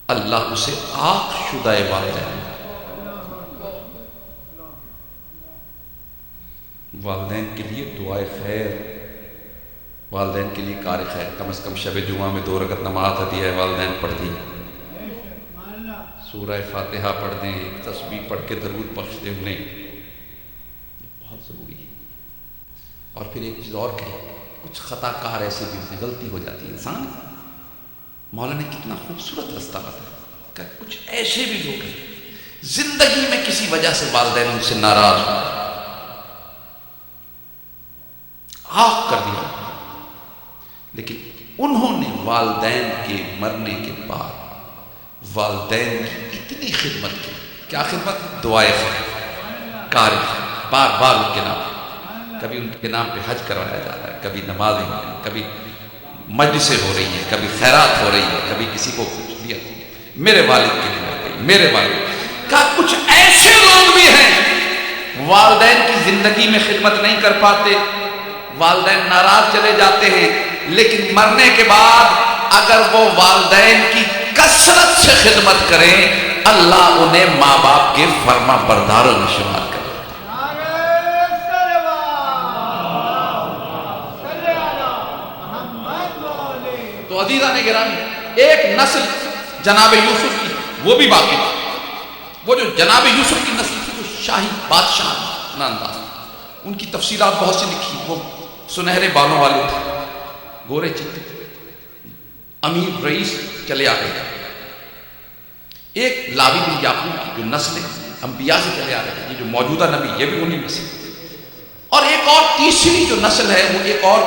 S2: اللہ اسے آگ شدہ والدین۔ والدین کے لیے دعائے خیر، والدین کے لیے کار خیر، کم از کم شب جمعہ میں 2 رکعت نماز ہدیہ والدین پڑھ دی، سورہ فاتحہ پڑھ دیں، ایک تسبیح پڑھ کے درود بخش دیں انہیں، یہ بہت ضروری ہے۔ اور پھر ایک چیز اور کہے، کچھ خطا کار ایسے بھی ہوتے، غلطی ہو جاتی ہے انسان۔ مولانا نے کتنا خوبصورت رستہ بتایا کہ کچھ ایسے بھی لوگ ہیں زندگی میں کسی وجہ سے والدین ان سے ناراض ہو، آگ کر دیا، لیکن انہوں نے والدین کے مرنے کے بعد والدین کی اتنی خدمت کی۔ کیا خدمت؟ دعائے خیر، کار خیر، بار بار ان کے نام، کبھی ان کے نام پہ حج کروایا جا رہا ہے، کبھی نمازیں ہو رہی ہیں، کبھی مجلسیں ہو رہی ہیں، کبھی خیرات ہو رہی ہے، کبھی کسی کو کچھ دیا، میرے والد کے لیے، میرے والد کا۔ کچھ ایسے لوگ بھی ہیں والدین کی زندگی میں خدمت نہیں کر پاتے، والدین ناراض چلے جاتے ہیں، لیکن مرنے کے بعد اگر وہ والدین کی کثرت سے خدمت کریں، اللہ انہیں ماں باپ کے فرما برداروں میں شمار کرے۔ تو عزیزان گرامی، ایک نسل جناب یوسف کی وہ بھی باقی، وہ جو جناب یوسف کی نسل تھی، وہ شاہی بادشاہ انداز، ان کی تفصیلات بہت سی لکھی، وہ سنہرے بالوں والے تھے، گورے چہرے، امیر رئیس چلے آ گئے۔ ایک لاوی بن یعقوب کی جو نسل انبیاء سے چلے آ رہے ہیں، یہ جو موجودہ نبی، یہ بھی انہی میں سے، اور ایک اور تیسری جو نسل ہے وہ ایک اور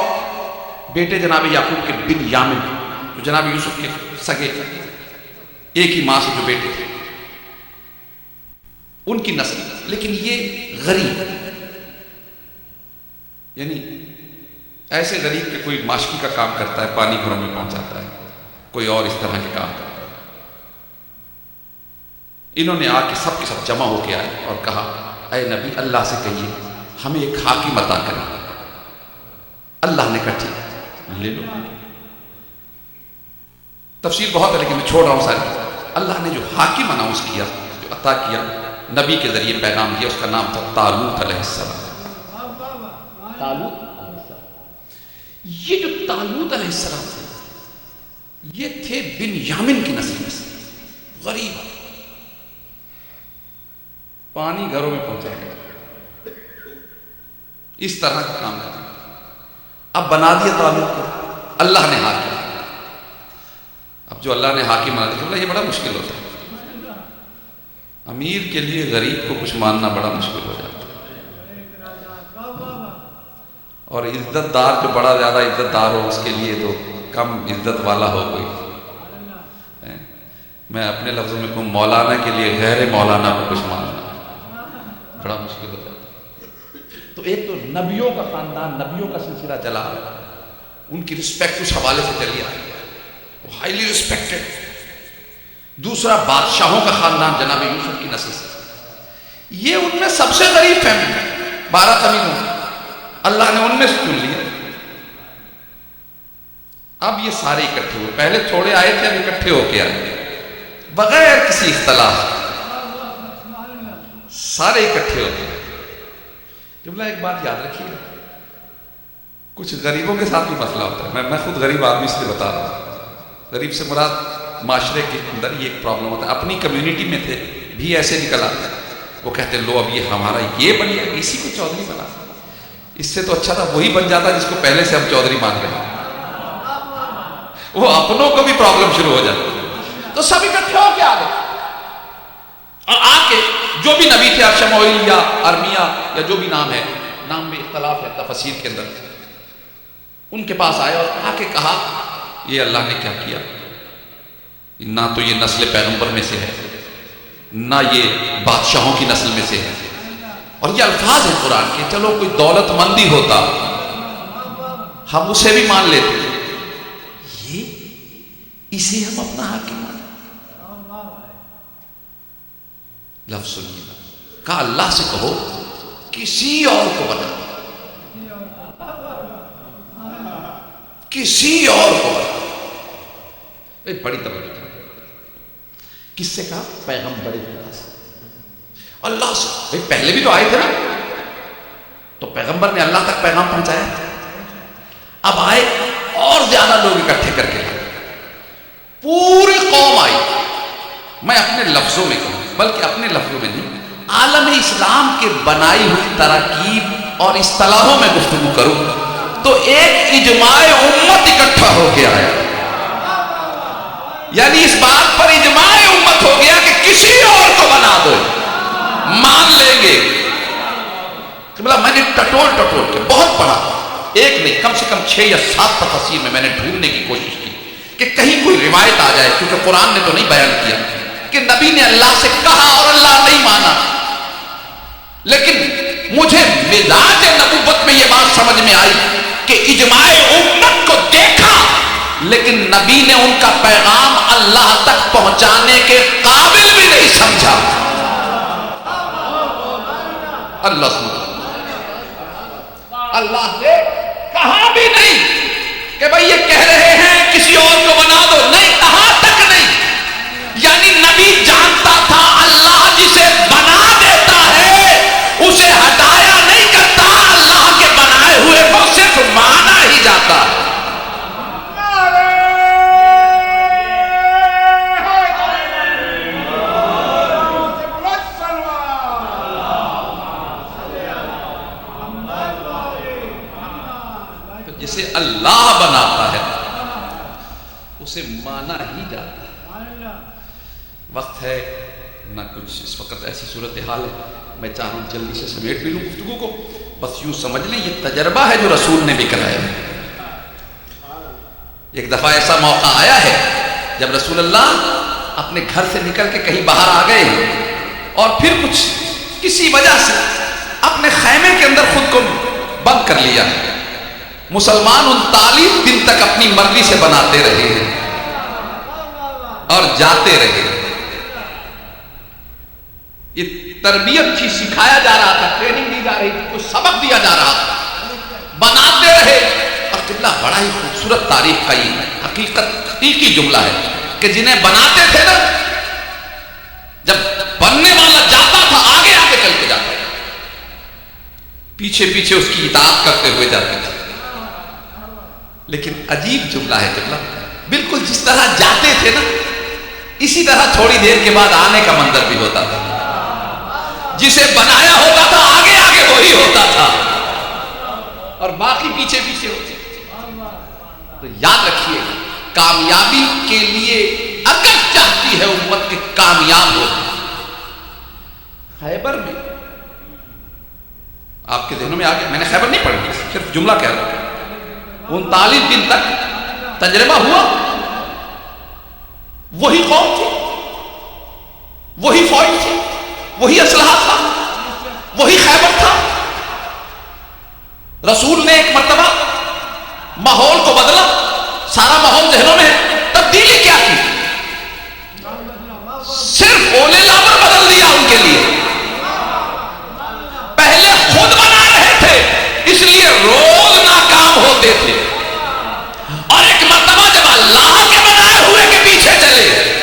S2: بیٹے جناب یعقوب کے بن یامن، جو جناب یوسف کے سگے ایک ہی ماں سے جو بیٹے تھے، ان کی نسل۔ لیکن یہ غریب، یعنی ایسے غریب کہ کوئی ماشکی کا کام کرتا ہے، پانی گھروں میں پہنچاتا ہے، کوئی اور اس طرح کے کام کرتا ہے۔ انہوں نے آ کے سب جمع ہو کے آئے اور کہا، اے نبی، اللہ سے کہیے ہمیں ایک حاکم عطا کریں۔ اللہ نے کہا ٹھیک، لے لو۔ تفصیل بہت ہے لیکن میں چھوڑ رہا ہوں ساری۔ اللہ نے جو حاکم اناؤنس کیا، جو عطا کیا، نبی کے ذریعے پیغام دیا، اس کا نام تھا طالوت علیہ السلام۔ طالوت علیہ السلام، یہ جو طالوت علیہ السلام تھے، یہ تھے بن یامن کی نسل میں سے، غریب، پانی گھروں میں پہنچا گیا، اس طرح کا کام کرنا۔ اب بنا دیا طالوت کو، اللہ نے حاکم۔ اب جو اللہ نے حاکم بنا دیا، یہ بڑا مشکل ہوتا ہے، امیر کے لیے غریب کو کچھ ماننا بڑا مشکل ہو جاتا ہے، اور عزت دار جو بڑا زیادہ عزت دار ہو، اس کے لیے تو کم عزت والا ہو کوئی۔ میں اپنے لفظوں میں کہوں مولانا کے لیے غیر مولانا کو کچھ ماننا بڑا مشکل ہو جاتا ہے۔ تو ایک تو نبیوں کا خاندان، نبیوں کا سلسلہ چلا آ رہا ہے، ان کی رسپیکٹ اس حوالے سے چلی آ رہی ہے، وہ ہائیلی رسپیکٹڈ۔ دوسرا بادشاہوں کا خاندان جناب یوسف کی نسل سے، یہ ان میں سب سے غریب فیملی ہے، 12 قبیلوں، اللہ نے ان میں سے چن لیا۔ اب یہ سارے اکٹھے ہوئے، پہلے تھوڑے آئے تھے، اب اکٹھے ہو کے آئے بغیر کسی اختلاف، سارے اکٹھے ہوتے ہیں۔ جملہ ایک بات یاد رکھیے، کچھ غریبوں کے ساتھ بھی مسئلہ ہوتا ہے، میں خود غریب آدمی سے بتا رہا ہوں، غریب سے مراد معاشرے کے اندر یہ ایک پرابلم ہوتا ہے، اپنی کمیونٹی میں تھے بھی ایسے نکل آتے ہیں، وہ کہتے ہیں لو اب یہ ہمارا یہ بن گیا، اسی کو چودھری بنا، اس سے تو اچھا تھا وہی بن جاتا جس کو پہلے سے ہم چودھری مان رہے ہیں۔ وہ اپنوں کو بھی پرابلم شروع ہو جاتی ہے۔ تو سب اکٹھے ہو کے آ گئے، اور آ کے جو بھی نبی تھے، شموئیل یا ارمیہ یا جو بھی نام ہے، نام میں اختلاف ہے تفسیر کے اندر، ان کے پاس آئے اور کہا یہ اللہ نے کیا کیا، نہ تو یہ نسل پیغمبر میں سے ہے، نہ یہ بادشاہوں کی نسل میں سے ہے، اور یہ الفاظ ہیں قرآن کے، چلو کوئی دولت مندی ہوتا ہم اسے بھی مان لیتے، اسے ہم اپنا حاکم مانا۔ لفظ سنیے، کہا اللہ سے کہو کسی اور کو بنا، کسی اور کو بنا۔ بڑی توجہ، کس سے کہا؟ پیغمبر خدا سے، اللہ سے۔ پہلے بھی تو آئے تھے نا، تو پیغمبر نے اللہ تک پیغام پہنچایا، اب آئے اور زیادہ لوگ اکٹھے کر کے لائے، پوری قوم آئی۔ میں اپنے لفظوں میں کہوں، بلکہ اپنے لفظوں میں نہیں، عالم اسلام کے بنائی ہوئی تراکیب اور اصطلاحوں میں گفتگو کروں تو ایک اجماع امت اکٹھا ہو کے آیا، یعنی اس بات پر اجماع امت ہو گیا کہ کسی اور کو بنا دو، مان لیں گے۔ میں نے ٹٹول کے بہت پڑھا، ایک نہیں کم سے کم 6 یا 7 تفاسیر میں نے ڈھونڈنے کی کوشش کی کہ کہیں کوئی روایت آ جائے، کیونکہ قرآن نے تو نہیں بیان کیا کہ نبی نے اللہ سے کہا اور اللہ نہیں مانا، لیکن مجھے مزاج نبوت میں یہ بات سمجھ میں آئی کہ اجماع امت کو دیکھا، لیکن نبی نے ان کا پیغام اللہ تک پہنچانے کے قابل بھی نہیں سمجھا۔ اللہ سمجھا، اللہ نے کہا بھی نہیں کہ بھئی یہ کہہ رہے ہیں کسی اور کو بنا دو، نہیں، کہاں تک نہیں، یعنی نبی جانتا تھا اللہ جسے بنا دیتا ہے اسے ہٹایا نہیں کرتا، اللہ کے بنائے ہوئے کو صرف مانا ہی جاتا ہے۔ جسے اللہ بناتا ہے اسے مانا ہی جاتا ہے۔ وقت ہے نہ کچھ، اس وقت ایسی صورتحال ہے، میں چاہ رہا ہوں جلدی سے سمیٹ بھی لوں گفتگو کو، بس یوں سمجھ لیں یہ تجربہ ہے جو رسول نے بھی کرایا ہے۔ ایک دفعہ ایسا موقع آیا ہے جب رسول اللہ اپنے گھر سے نکل کے کہیں باہر آ گئے اور پھر کچھ کسی وجہ سے اپنے خیمے کے اندر خود کو بند کر لیا۔ مسلمان 39 دن تک اپنی مرضی سے بناتے رہے ہیں اور جاتے رہے، یہ تربیت کی سکھایا جا رہا تھا، ٹریننگ دی جا رہی تھی، کچھ سبق دیا جا رہا تھا، بناتے رہے۔ اور قبلہ بڑا ہی خوبصورت تاریخ کا یہ حقیقی جملہ ہے کہ جنہیں بناتے تھے نا، جب بننے والا جاتا تھا آگے آگے چل کے جاتا تھا، پیچھے پیچھے اس کی اطاعت کرتے ہوئے جاتے تھے۔ لیکن عجیب جملہ ہے قبلہ، بالکل جس طرح جاتے تھے نا اسی طرح تھوڑی دیر کے بعد آنے کا منظر بھی ہوتا تھا، جسے بنایا ہوتا تھا آگے آگے وہی ہوتا تھا اور باقی پیچھے پیچھے ہوتے۔ تو یاد رکھیے، کامیابی کے لیے اگر چاہتی ہے امت کے کامیاب ہو، خیبر میں آپ کے ذہنوں میں آ گیا، میں نے خیبر نہیں پڑھی، صرف جملہ کہہ رہا ہوں، 39 دن تک تجربہ ہوا، وہی قوم تھی وہی فوج تھی، وہی اسلحہ تھا، وہی خیبر تھا. رسول نے ایک مرتبہ ماحول کو بدلا، سارا ماحول ذہنوں میں تبدیلی کیا کی؟ صرف اولے الامر بدل دیا ان کے لیے. پہلے خود بنا رہے تھے اس لیے روز ناکام ہوتے تھے، اور ایک مرتبہ جب اللہ کے بنائے ہوئے کے پیچھے چلے،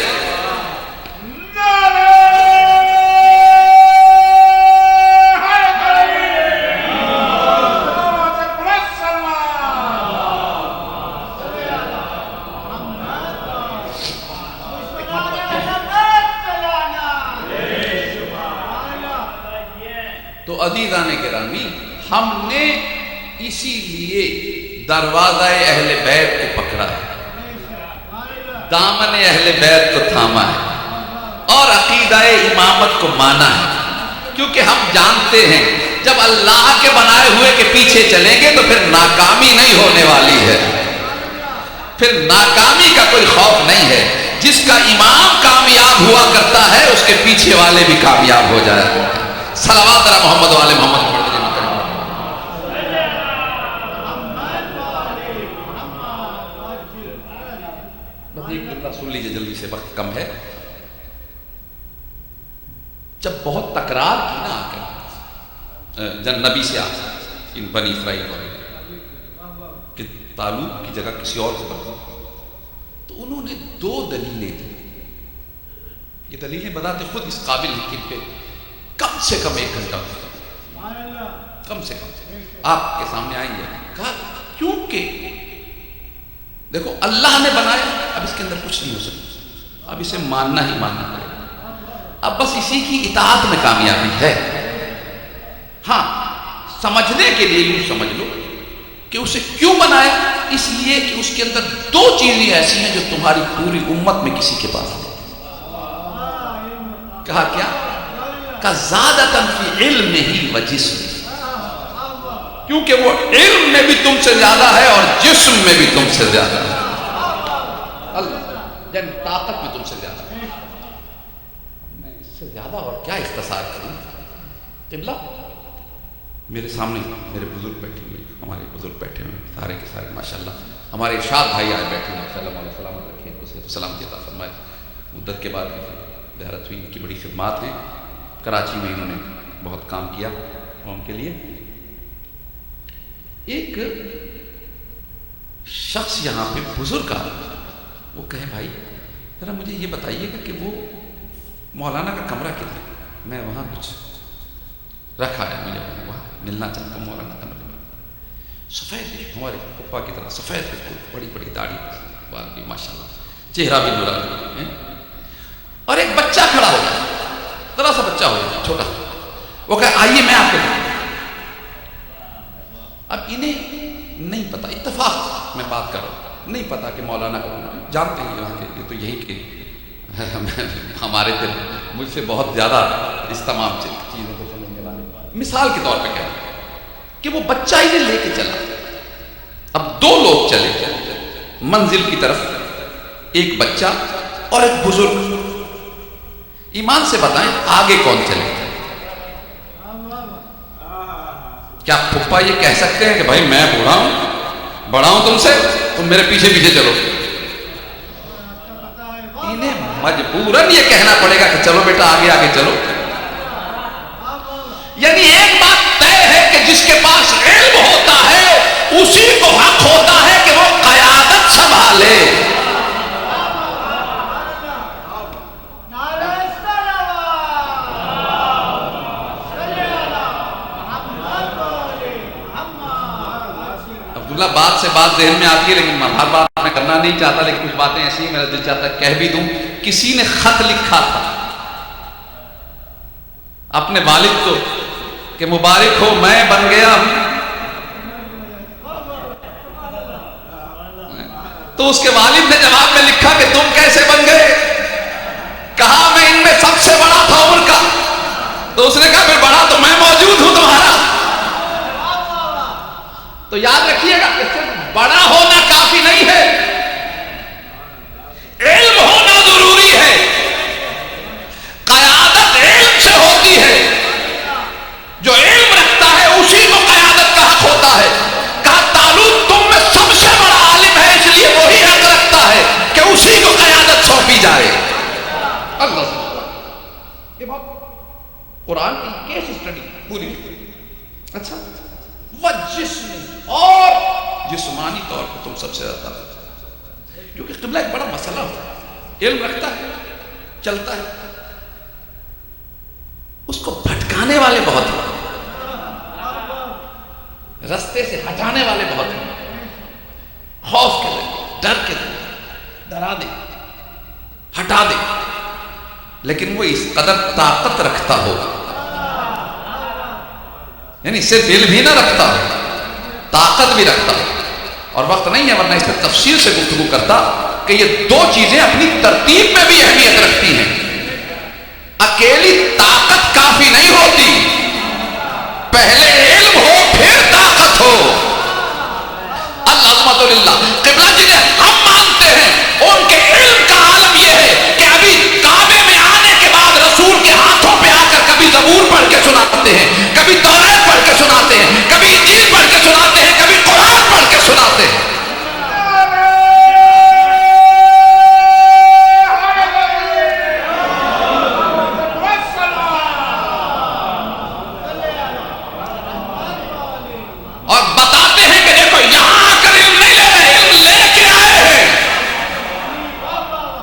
S2: تو عزیزان گرامی، ہم نے اسی لیے دروازہ اہل بیت کو پکڑا ہے، دامن اہل بیت کو تھاما ہے، اور عقیدہ امامت کو مانا ہے، کیونکہ ہم جانتے ہیں جب اللہ کے بنائے ہوئے کے پیچھے چلیں گے تو پھر ناکامی نہیں ہونے والی ہے، پھر ناکامی کا کوئی خوف نہیں ہے. جس کا امام کامیاب ہوا کرتا ہے اس کے پیچھے والے بھی کامیاب ہو جایا کرتے ہیں. صلوات علی محمد والے محمد پڑھ دیجیے. بس ایک جملہ سن لیجیے جلدی سے، وقت کم ہے. جب بہت تکرار کی نا آ کر جن نبی سے آ ان بنی اسرائیل والے کہ طالوت کی جگہ کسی اور سے بتا، تو انہوں نے 2 دلیلیں دی. یہ دلیلیں بتاتے خود اس قابل ہیں کہ پہ کم سے کم 1 گھنٹہ کم سے کم آپ کے سامنے آئیں گے. کہا کیونکہ دیکھو اللہ نے بنایا، اب اس کے اندر کچھ نہیں ہو سکتا، اب اسے ماننا ہی ماننا پڑے گا. اب بس اسی کی اطاعت میں کامیابی ہے. ہاں سمجھنے کے لیے یوں سمجھ لو کہ اسے کیوں بنایا، اس لیے کہ اس کے اندر 2 چیزیں ایسی ہیں جو تمہاری پوری امت میں کسی کے پاس نہیں. کہا کیا؟ کہ زیادتاً فی علم ہی و جسم، کیونکہ وہ علم میں بھی تم سے زیادہ ہے اور جسم میں بھی تم سے زیادہ ہے. اللہ یعنی طاقت میں تم سے زیادہ ہے. میں اس سے زیادہ اور کیا اختصار کروں؟ قبلہ میرے سامنے میرے بزرگ بیٹھے ہوئے، ہمارے بزرگ بیٹھے ہوئے سارے کے سارے ماشاءاللہ. ہمارے ارشاد بھائی آئے بیٹھے ہوئے ماشاءاللہ، علیہ السلام رکھیں، اسے سلامتی عطا فرمائے. مدت کے بعد زیارت ہوئی، ان کی بڑی خدمات ہیں. کراچی میں انہوں نے بہت کام کیا قوم کے لیے. ایک شخص یہاں پہ بزرگ آ رہا، وہ کہے بھائی ذرا مجھے یہ بتائیے گا کہ وہ مولانا کا کمرہ کدھر ہے؟ میں وہاں کچھ رکھا ہے، مجھے وہاں ملنا چاہتا ہوں مولانا کا. سفید ہمارے پپا کی طرح سفید بالکل، بڑی بڑی داڑھی بال بھی ماشاءاللہ، چہرہ بھی نورانی. اور ایک بچہ کھڑا ہو گیا، ذرا سا بچہ ہو گیا چھوٹا. وہ کہا آئیے میں آپ کو. اب انہیں نہیں پتا، اتفاق میں بات کر رہا ہوں، نہیں پتا کہ مولانا جانتے ہیں یہاں کے، یہ تو یہی کہ ہمارے دل مجھ سے بہت زیادہ اس تمام چیزوں کو سمجھنے والے. مثال کے طور پہ کہہ رہا ہوں کہ وہ بچہ انہیں لے کے چلا. اب 2 لوگ چلے منزل کی طرف، ایک بچہ اور ایک بزرگ. ایمان سے بتائیں آگے کون چلے؟ کیا پھپھا یہ کہہ سکتے ہیں کہ بھائی میں بوڑھا ہوں، بڑا ہوں تم سے، تم میرے پیچھے پیچھے چلو؟ انہیں مجبوراً یہ کہنا پڑے گا کہ چلو بیٹا آگے آگے چلو. یعنی ایک بات طے ہے کہ جس کے پاس علم ہوتا ہے اسی کو حق ہوتا ہے کہ وہ قیادت سنبھالے. عبداللہ بات سے بات ذہن میں آتی ہے، لیکن میں ہر بات میں کرنا نہیں چاہتا، لیکن کچھ باتیں ایسی ہیں میرا دل چاہتا ہے کہہ بھی دوں. کسی نے خط لکھا تھا اپنے والد کو کہ مبارک ہو میں بن گیا ہوں. تو اس کے والد نے جواب میں لکھا کہ تم کیسے بن گئے؟ کہا میں ان میں سب سے بڑا تھا عمر کا. تو اس نے کہا پھر بڑا تو میں موجود ہوں تمہارا. تو یاد رکھیے گا کہ صرف بڑا ہونا کافی نہیں ہے، علم ہونا ضروری ہے. جاتا ہے، کیونکہ قبلہ ایک بڑا مسئلہ ہوتا ہے، علم رکھتا ہے، چلتا ہے، اس کو بھٹکانے والے بہت ہیں، رستے سے ہٹانے والے بہت ہیں، خوف کے ذریعے، ڈر کے ذریعے ڈرا دے، ہٹا دے، لیکن وہ اس قدر طاقت رکھتا ہو، یعنی صرف علم ہی نہ رکھتا ہو، طاقت بھی رکھتا ہو. اور وقت نہیں ہے ورنہ اس پر تفصیل سے گفتگو کرتا کہ یہ دو چیزیں اپنی ترتیب میں بھی اہمیت رکھتی ہیں. اکیلی طاقت کافی نہیں ہوتی، پہلے علم ہو پھر طاقت ہو. العظمت للہ. قبلہ جنہیں ہم مانتے ہیں ان کے علم کا عالم یہ ہے کہ ابھی کعبے میں آنے کے بعد رسول کے ہاتھوں پہ آ کر کبھی زبور پڑھ کے سناتے ہیں، کبھی توریت پڑھ کے سناتے ہیں، کبھی انجیل پڑھ کے سناتے ہیں، کبھی قرآن پڑھ کے سناتے ہیں. اور بتاتے ہیں کہ دیکھو یہاں آ کر علم نہیں لے رہے، علم لے کے آئے ہیں،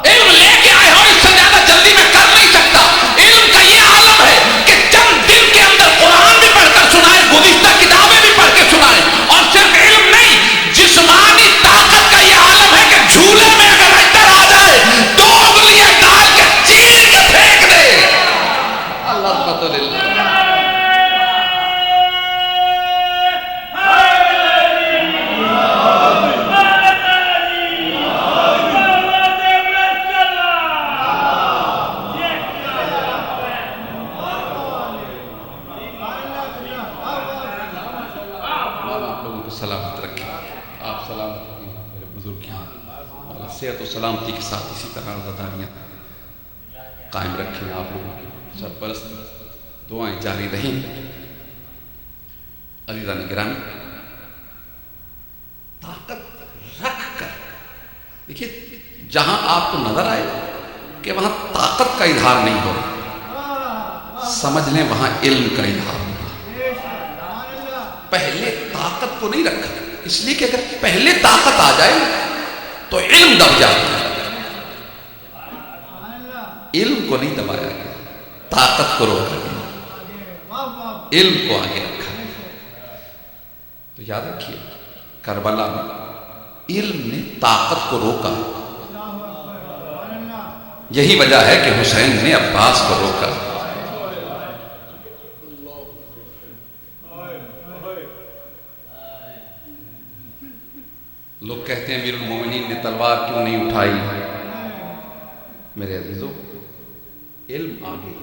S2: علم لے کے آئے ہو. اس سے زیادہ جلدی میں کر نہیں سکتا. علم کا یہ عالم ہے کہ چند دن کے اندر قرآن بھی پڑھ کر سنائے، گزشتہ کتابیں بھی پڑھ کے سنائے. اور صرف علم نہیں، جسمانی طاقت کا یہ عالم ہے کہ جھولے میں اگر ادھر آ جائے دو انگلیاں ڈال کے چیر کے پھینک دے. اللہ اکبر للہ. سلامت رکھیں، آپ سلامت رکھیں میرے بزرگ یہاں، اور صحت و سلامتی کے ساتھ اسی طرح روزاداریاں قائم رکھیں. آپ لوگوں کی سرپرست دعائیں جاری رہیں. عزیزان گرامی، طاقت رکھ کر دیکھیے، جہاں آپ کو نظر آئے کہ وہاں طاقت کا اظہار نہیں ہو رہا، سمجھ لیں وہاں علم کا اظہار ہو رہا. پہلے طاقت کو نہیں رکھا، اس لیے کہ اگر پہلے طاقت آ جائے تو علم دب جاتا ہے. علم کو نہیں دبایا گیا، طاقت کو روکا گیا، علم کو آگے رکھا. تو یاد رکھیے کربلا میں علم نے طاقت کو روکا. یہی وجہ ہے کہ حسین نے عباس کو روکا. لوگ کہتے ہیں امیر المومنین نے تلوار کیوں نہیں اٹھائی. میرے عزیزو، علم آگے،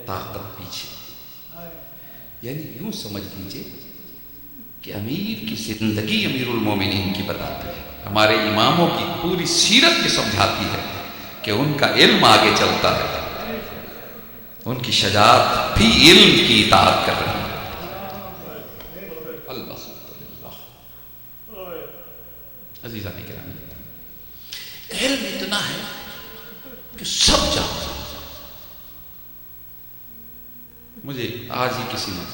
S2: طاقت پیچھے. یعنی یوں سمجھ لیجئے کہ امیر کی زندگی امیر المومنین کی بتاتی ہے، ہمارے اماموں کی پوری سیرت کی سمجھاتی ہے کہ ان کا علم آگے چلتا ہے، ان کی شجاعت بھی علم کی اطاعت کر رہی ہے. عزیزان گرامی، علم اتنا ہے کہ سب جانتا. مجھے آج ہی کسی نے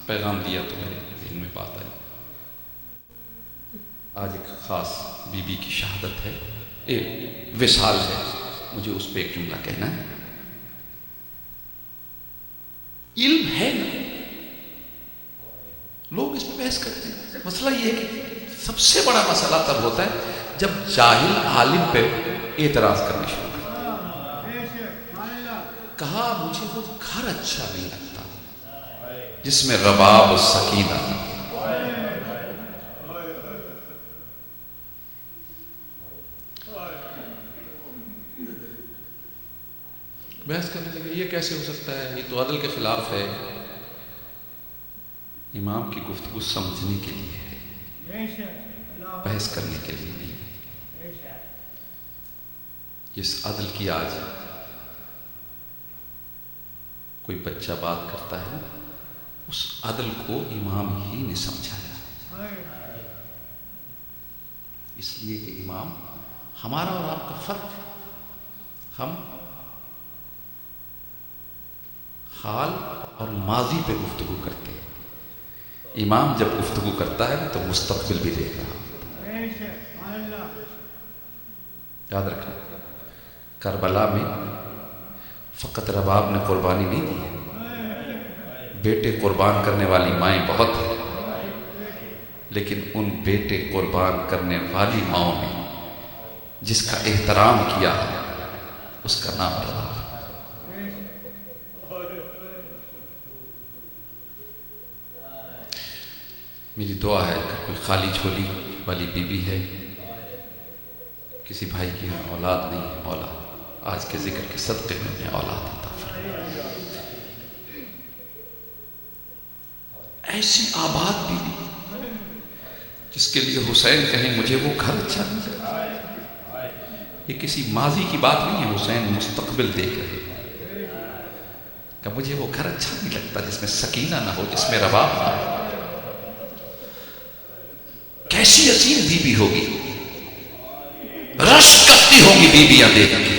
S2: پیغام دیا تو میرے ذہن میں بات آئی. آج ایک خاص بی بی کی شہادت ہے، ایک وصال ہے، مجھے اس پہ ایک جملہ کہنا ہے. علم ہے نا، لوگ اس پہ بحث کرتے ہیں. مسئلہ یہ ہے کہ سب سے بڑا مسئلہ تب ہوتا ہے جب جاہل عالم پہ اعتراض کرنے شروع کرتا ہے. کہا مجھے وہ گھر اچھا نہیں لگتا جس میں رباب و سکینہ. بحث کرنے لگے یہ کیسے ہو سکتا ہے، یہ تو عدل کے خلاف ہے. امام کی گفتگو سمجھنے کے لیے ہے، بحث کرنے کے لیے نہیں. جس عدل کی آج کوئی بچہ بات کرتا ہے اس عدل کو امام ہی نے سمجھایا. اس لیے کہ امام ہمارا اور آپ کا فرق، ہم حال اور ماضی پہ گفتگو کرتے ہیں. امام جب گفتگو کرتا ہے تو مستقبل بھی دیکھ رہا. یاد رکھیں، کربلا میں فقط رباب نے قربانی نہیں دی ہے، بیٹے قربان کرنے والی مائیں بہت ہیں، لیکن ان بیٹے قربان کرنے والی ماؤں نے جس کا احترام کیا ہے اس کا نام رباب ہے۔ میری دعا ہے کہ کوئی خالی جھولی والی بیوی ہے، کسی بھائی کی اولاد نہیں ہے، مولا آج کے ذکر کے صدقے میں انہیں اولاد عطا فرما۔ ایسی آباد بیوی جس کے لیے حسین کہیں مجھے وہ گھر اچھا نہیں لگتا، یہ کسی ماضی کی بات نہیں ہے، حسین مستقبل دیکھ رہے ہیں کہ مجھے وہ گھر اچھا نہیں لگتا جس میں سکینہ نہ ہو، جس میں رباب نہ ہو۔ کیسی عظیم بیوی ہوگی، رشک کرتی ہوں گی بیویاں دیکھ کے۔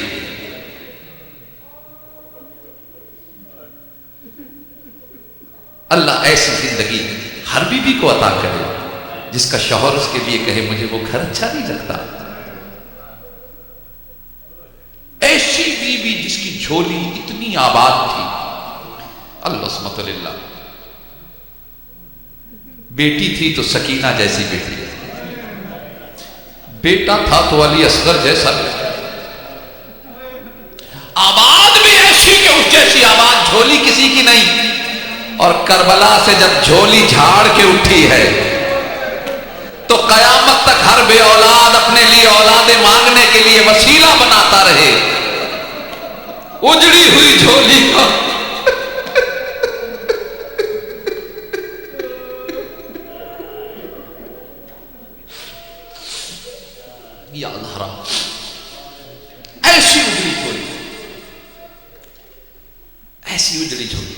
S2: اللہ ایسی زندگی ہر بیوی کو عطا کرے جس کا شوہر اس کے لیے کہے مجھے وہ گھر اچھا نہیں لگتا، ایسی بیوی جس کی جھولی اتنی آباد تھی۔ اللہ سمت اللہ، بیٹی تھی تو سکینہ جیسی بیٹی، بیٹا تھا تو علی اصغر جیسا، آباد بھی ایسی کہ اس جیسی آباد جھولی کسی کی نہیں۔ اور کربلا سے جب جھولی جھاڑ کے اٹھی ہے تو قیامت تک ہر بے اولاد اپنے لیے اولادیں مانگنے کے لیے وسیلہ بناتا رہے، اجڑی ہوئی جھولی کا۔ یا اللہ، ایسی اجڑی جھولی، ایسی اجڑی جھولی۔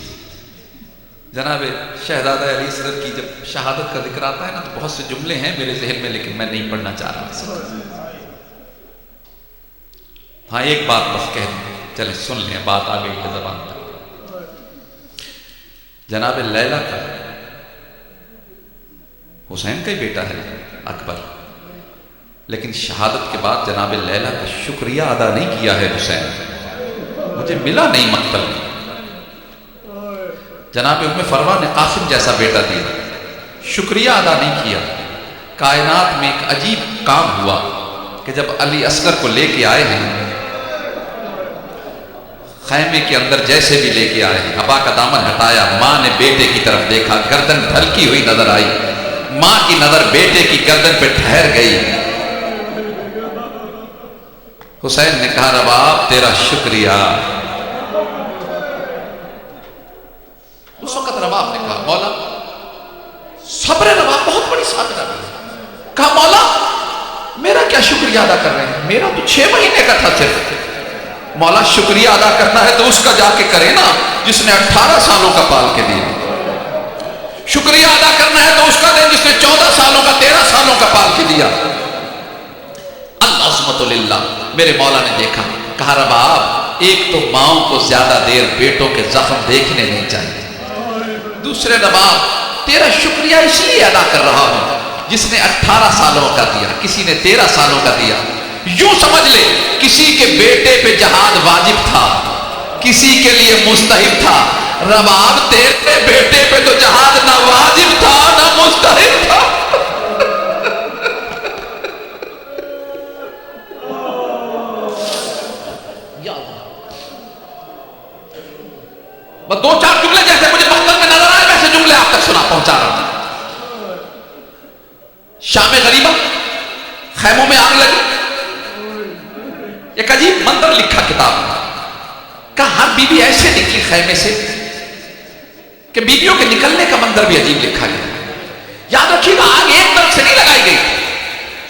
S2: جناب شہزادہ علی اصغر کی جب شہادت کا ذکر آتا ہے نا تو بہت سے جملے ہیں میرے ذہن میں، لیکن میں نہیں پڑھنا چاہ رہا۔ ہاں ایک بات بس کہہ دیں، چلیں سن لیں، بات آ گئی ہے زبان تک۔ جناب لیلا کا، حسین کا ہی بیٹا ہے اکبر، لیکن شہادت کے بعد جناب لیلا کا شکریہ ادا نہیں کیا ہے حسین، مجھے ملا نہیں مقتل۔ جناب ام فروا نے قاسم جیسا بیٹا دیا، شکریہ ادا نہیں کیا۔ کائنات میں ایک عجیب کام ہوا کہ جب علی اصغر کو لے کے آئے ہیں خیمے کے اندر، جیسے بھی لے کے آئے ہیں، ابا کا دامن ہٹایا، ماں نے بیٹے کی طرف دیکھا، گردن ڈھلکی ہوئی نظر آئی، ماں کی نظر بیٹے کی گردن پہ ٹھہر گئی۔ حسین نے کہا رباب تیرا شکریہ۔ اس وقت رباب نے کہا مولا، صبر رباب بہت بڑی سادگی ہے، کہا مولا میرا کیا شکریہ ادا کر رہے ہیں، میرا تو 6 مہینے کا تھا صرف۔ مولا شکریہ ادا کرنا ہے تو اس کا جا کے کرے نا جس نے 18 سالوں کا پال کے دیا، شکریہ ادا کرنا ہے تو اس کا دے جس نے 14 سالوں کا 13 سالوں کا پال کے دیا۔ اللہ عظمت للہ، میرے مولا نے دیکھا، کہا رباب ایک تو ماؤں کو زیادہ دیر بیٹوں کے زخم دیکھنے نہیں چاہیے، دوسرے رباب تیرا شکریہ اس لیے ادا کر رہا ہوں جس نے 18 سالوں کا دیا، کسی نے 13 سالوں کا دیا۔ یوں سمجھ لے کسی کے بیٹے پہ جہاد واجب تھا، کسی کے لیے مستحب تھا، رباب تیرے بیٹے پہ تو جہاد نہ واجب تھا نہ مستحب تھا۔ بس 2-4 جملے جیسے مجھے مقتل میں نظر آئے ویسے جملے آپ تک سنا پہنچا رہا ہوں۔ شام غریبہ، خیموں میں آگ لگی، ایک عجیب منظر لکھا کتاب میں، کہ ہر بی بی ایسے نکلی خیمے سے کہ بیویوں کے نکلنے کا منظر بھی عجیب لکھا گیا۔ یاد رکھیے گا آگ ایک طرف سے نہیں لگائی گئی،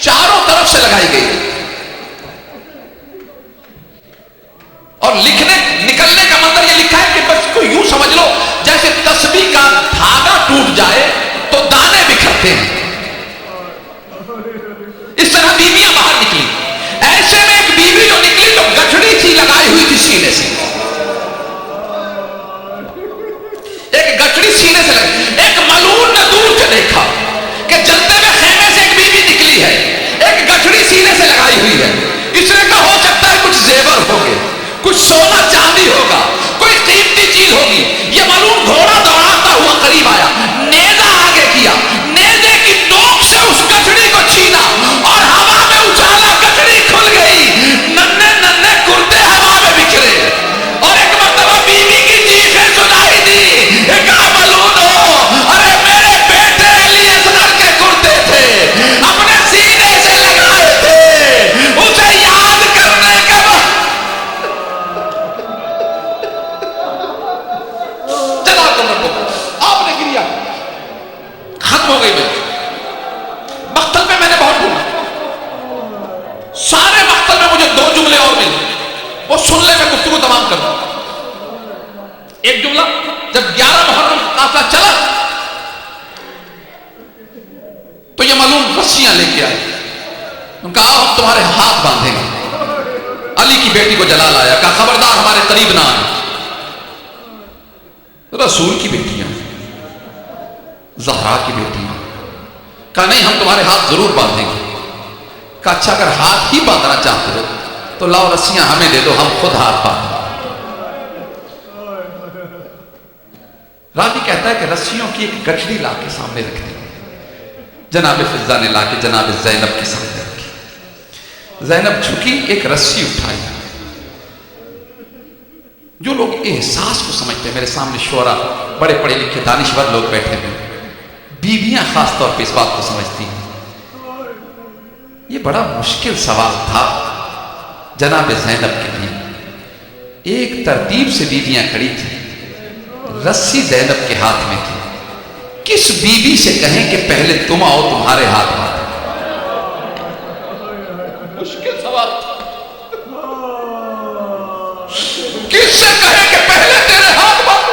S2: چاروں طرف سے لگائی گئی، اور نکلنے کا منظر یہ لکھا ہے کہ بس کو یوں سمجھ لو جیسے تسبیح کا دھاگا ٹوٹ جائے تو دانے بکھرتے ہیں، اس طرح بیویاں باہر نکلی۔ ایسے میں ایک بیوی جو نکلی تو گٹھڑی تھی لگائی ہوئی تھی سینے سے، ایک گٹھڑی سینے سے لگی۔ ایک ملعون نے دور سے دیکھا کہ جلتے میں خیمے سے ایک بیوی نکلی ہے، ایک جملہ، جب 11 محرم قافلہ چلا تو یہ معلوم رسیاں لے کے آئے، ان کا ہم تمہارے ہاتھ باندھیں گے۔ علی کی بیٹی کو جلال آیا، کہا خبردار ہمارے قریب نہ آئے۔ رسول کی بیٹیاں، زہرا کی بیٹیاں، کہا نہیں ہم تمہارے ہاتھ ضرور باندھیں گے۔ کہا اچھا اگر ہاتھ ہی باندھنا چاہتے ہو تو لاؤ رسیاں ہمیں دے دو، ہم خود ہاتھ باندھیں۔ راوی کہتا ہے کہ رسیوں کی ایک گٹھڑی لا کے سامنے رکھ دی، جناب فضہ نے لا کے جناب زینب کے سامنے رکھی۔ زینب جھکی، ایک رسی اٹھائی۔ جو لوگ احساس کو سمجھتے ہیں، میرے سامنے شعراء بڑے پڑھے لکھے دانشور لوگ بیٹھے ہیں، بیویاں خاص طور پہ اس بات کو سمجھتی ہیں۔ یہ بڑا مشکل سوال تھا جناب زینب کے لیے۔ ایک ترتیب سے بیویاں کھڑی تھیں، رسی زینب کے ہاتھ میں تھی۔ کس بیوی سے کہیں کہ پہلے تم آؤ تمہارے ہاتھ میں؟ مشکل سوال تھا۔ کس سے کہیں کہ پہلے تیرے ہاتھ باندھو؟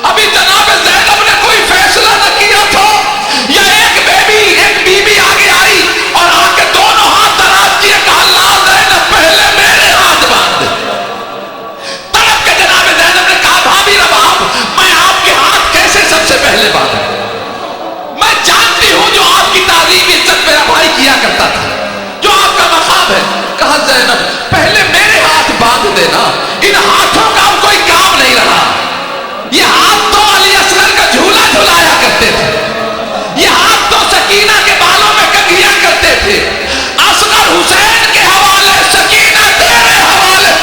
S2: ابھی جناب زینب نے کوئی فیصلہ نہ کیا تھا، یا ایک بیوی آگے آئی اور آ کے دونوں ہاتھ دراز کیے، کہا لا زینب پہلے میرے ہاتھ باندھ۔ تڑپ کے جناب زینب نے کہا بھابھی رباب، میں آپ کے ہاتھ کیسے سب سے پہلے باندھوں؟ میں جانتی ہوں جو آپ کی تعظیم عزت میرا بھائی کیا کرتا تھا، جو آپ کا مقام ہے۔ کہا زینب پہلے میرے ہاتھ باندھ دینا، ان ہاتھوں کا اب کوئی کام نہیں رہا۔ یہ ہاتھ تو علی اصغر کا جھولا جھلایا کرتے تھے، یہ ہاتھ تو سکینہ کے بالوں میں کنگھیاں کرتے تھے۔ اصغر حسین کے حوالے، سکینہ تیرے حوالے۔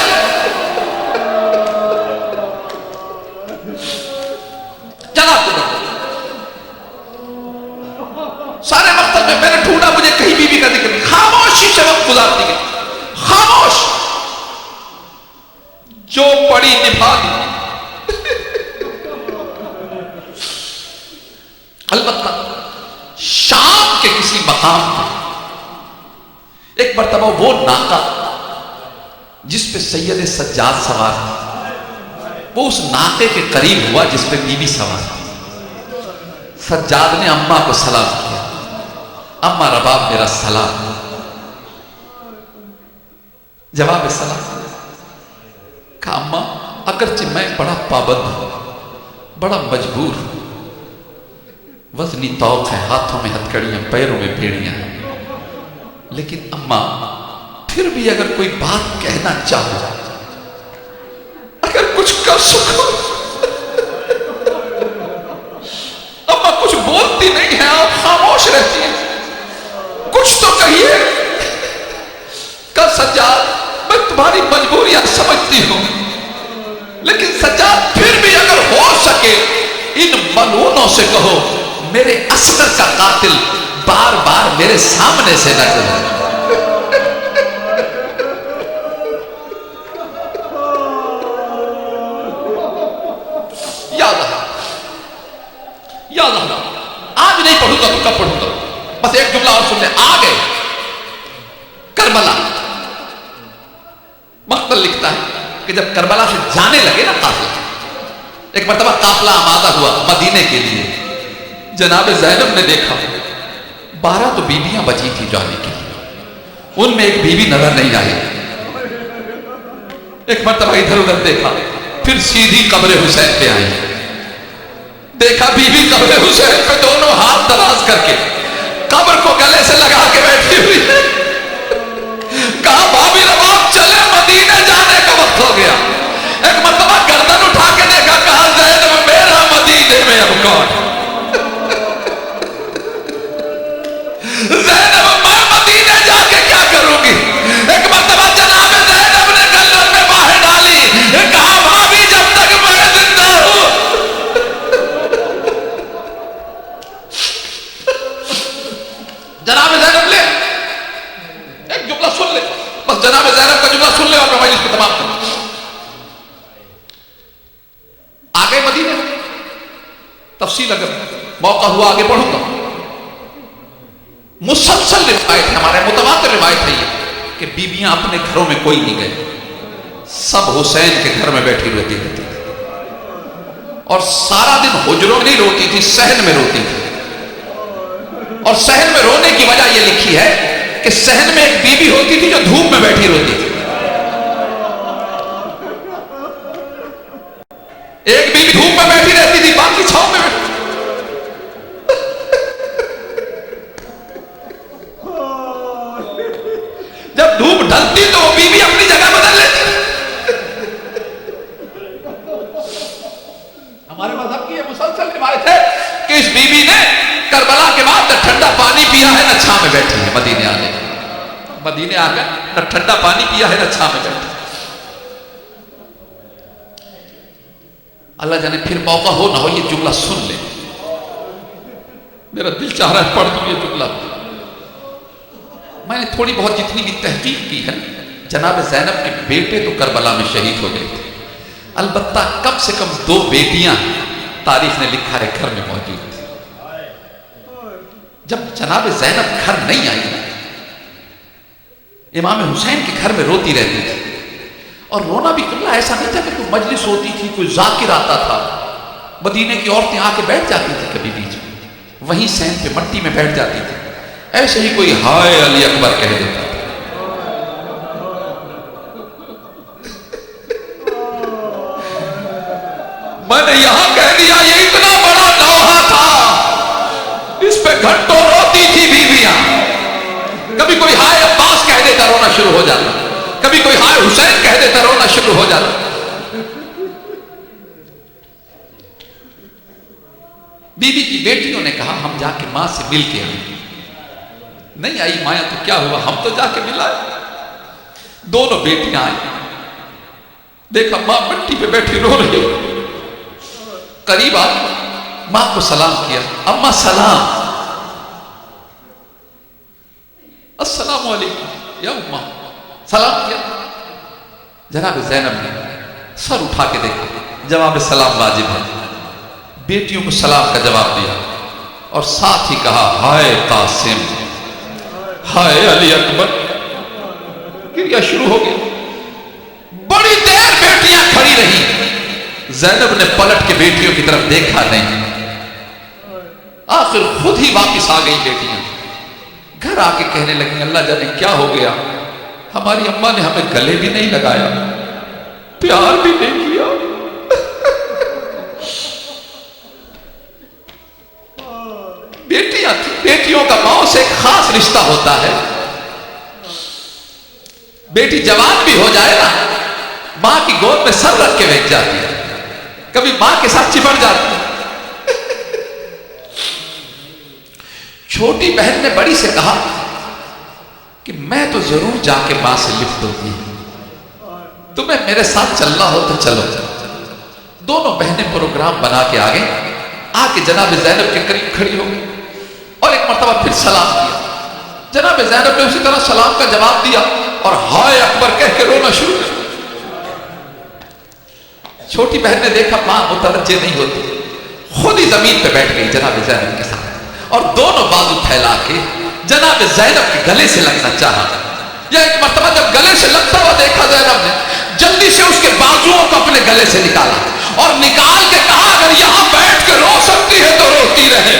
S2: سارے مقصد میں نے ڈھونڈا، مجھے کہیں بیوی کا ذکر نہیں۔ خاموشی سے وقت گزارتی گئی، خاموش، جو پڑی نبھا دی۔ البتہ شام کے کسی مقام پر ایک مرتبہ وہ ناقہ جس پہ سید سجاد سوار تھا، وہ اس ناقے کے قریب ہوا جس پہ بی بی سوار تھی۔ سجاد نے اماں کو سلام کیا، اماں رباب میرا سلام۔ جواب سلام، کہا اماں اگرچہ میں بڑا پابند ہوں، بڑا مجبور ہوں، وزنی توق ہے، ہاتھوں میں ہتھکڑیاں، پیروں میں بیڑیاں، لیکن اماں پھر بھی اگر کوئی بات کہنا چاہو، اگر کچھ کر سکو۔ اماں کچھ بولتی نہیں ہے، آپ خاموش رہتی ہیں، کچھ تو کہیے۔ کہ سجاد میں تمہاری مجبوریاں سمجھتی ہوں، لیکن سجاد پھر بھی اگر ہو سکے ان ملعونوں سے کہو میرے اصغر کا قاتل بار بار میرے سامنے سے نہ گزرے۔ یاد رہا، آج نہیں پڑھوں گا تو کب پڑھوں گا؟ بس ایک جملہ اور سن لیں۔ آ گئے کربلا۔ مقتل لکھتا ہے کہ جب کربلا سے جانے لگے نا قافلہ، ایک مرتبہ قافلہ آمادہ ہوا مدینے کے لیے، جناب زینب نے دیکھا 12 تو بیویاں بچی تھی جانے کے لیے، ان میں ایک بیوی نظر نہیں آئی۔ ایک مرتبہ ادھر ادھر دیکھا، پھر سیدھی قبر حسین پہ آئی، دیکھا بیوی قبر حسین پہ دونوں ہاتھ دراز کر کے قبر کو گلے سے لگا کے بیٹھی ہوئی ہے۔ کہا بھابھی رباب چلے، مدینے جانے کا وقت ہو گیا۔ ایک مرتبہ گردن اٹھا کے دیکھا، کہا زینب میرا مدینے میں اب کون؟ زینب میں مدینے جا کے کیا کروں گی؟ ایک مرتبہ جناب زینب نے گلن میں باہر ڈالی، کہا بھابھی جب تک میں زندہ ہوں۔ جناب زینب لے ایک جملہ سن لے، بس جناب زینب کا جملہ سن لے اور میں مجلس کو تمام کروں۔ آگے مدینے میں تفصیل اگر موقع ہوا آگے پڑھوں گا۔ مسلسل روایت ہے، ہمارے متواتر روایت ہے یہ کہ بیویاں اپنے گھروں میں کوئی نہیں گئے، سب حسین کے گھر میں بیٹھی رہتی تھی۔ اور سارا دن حجروں میں نہیں روتی تھی، صحن میں روتی تھی. اور صحن میں رونے کی وجہ یہ لکھی ہے کہ صحن میں ایک بیوی ہوتی تھی جو دھوپ میں بیٹھی روتی تھی. ایک بیوی دھوپ میں بیٹھی رہتی تھی، باقی چھاؤں میں بیٹھی. جب دھوپ ڈھلتی تو وہ بیوی اپنی جگہ بدل لیتی. ہمارے مذہب کی یہ مسلسل روایت ہے کہ اس بیوی نے کربلا کے بعد نہ ٹھنڈا پانی پیا ہے نہ چھاں میں بیٹھی ہے. مدینے آ گئے، مدینے آ گئے، نہ ٹھنڈا پانی پیا ہے نہ چھاں میں بیٹھی. اللہ جانے پھر موقع ہو نہ ہو یہ جملہ سن لے. میرا دل چاہ رہا ہے پڑھ دوں یہ جملہ. میں نے تھوڑی بہت جتنی بھی تحقیق کی ہے، جناب زینب کے بیٹے تو کربلا میں شہید ہو گئے تھے، البتہ کم سے کم 2 بیٹیاں تاریخ نے لکھا ہے گھر میں موجود تھی. جب جناب زینب گھر نہیں آئی، امام حسین کے گھر میں روتی رہتی تھی. اور رونا بھی قبلہ ایسا نہیں تھا کہ کوئی مجلس ہوتی تھی، کوئی ذاکر آتا تھا. مدینے کی عورتیں آ کے بیٹھ جاتی تھی کبھی بیچ میں، وہیں سین پہ مٹی میں بیٹھ جاتی تھی. ایسے ہی کوئی ہائے علی اکبر کہہ دیتا تھا. میں نے یہاں کہہ دیا یہ اتنا بڑا لوہا تھا، اس پہ گھنٹوں روتی تھی بیویاں. کبھی کوئی ہائے عباس کہہ دیتا رونا شروع ہو جاتا، کبھی کوئی ہائے حسین کہہ دیتا رونا شروع ہو جاتا. بی بی کی بیٹیوں نے کہا ہم جا کے ماں سے مل کے آئیں. نہیں آئی مایا تو کیا ہوا، ہم تو جا کے ملائے. دونوں بیٹیاں آئیں، دیکھا ماں مٹی پہ بیٹھی رو رہی. قریب آ ماں کو سلام کیا، اماں سلام. السلام علیکم یا اماں، سلام کیا. جناب زینب نے سر اٹھا کے دیکھا، جواب سلام واجب ہے. بیٹیوں کو سلام کا جواب دیا اور ساتھ ہی کہا ہائے قاسم، ہائے علی اکبر. کریا شروع ہو گیا. بڑی دیر بیٹیاں کھڑی رہی. زینب نے پلٹ کے بیٹیوں کی طرف دیکھا نہیں. آخر خود ہی واپس آ گئی بیٹیاں. گھر آ کے کہنے لگی اللہ جانے کیا ہو گیا، ہماری اماں نے ہمیں گلے بھی نہیں لگایا، پیار بھی نہیں کیا. بیٹیاں تھی، بیٹیوں کا ماں سے ایک خاص رشتہ ہوتا ہے. بیٹی جوان بھی ہو جائے نا، ماں کی گود میں سر رکھ کے بیٹھ جاتی ہے، کبھی ماں کے ساتھ چپٹ جاتی ہے. چھوٹی بہن نے بڑی سے کہا کہ میں تو ضرور جا کے ماں سے لفٹ ہوتی ہوں، تمہیں میرے ساتھ چلنا ہو تو چلو. دونوں بہنیں پروگرام بنا کے آ گئیں، آ کے جناب زینب کے قریب کھڑی ہو گئی اور ایک مرتبہ پھر سلام کیا. جناب زینب نے اسی طرح سلام کا جواب دیا اور ہائے اکبر کہہ کے رونا شروع کیا. چھوٹی بہن نے دیکھا ماں متوجہ نہیں ہوتی، خود ہی زمین پہ بیٹھ گئی جناب زینب کے ساتھ اور دونوں بازو پھیلا کے جناب زینب کے گلے سے لگنا چاہا. یا ایک مرتبہ جب گلے سے لگتا ہوا دیکھا زینب نے، جلدی سے اس کے بازوؤں کو اپنے گلے سے نکالا اور نکال کے کہا اگر یہاں بیٹھ کے رو سکتی ہے تو روتی رہے،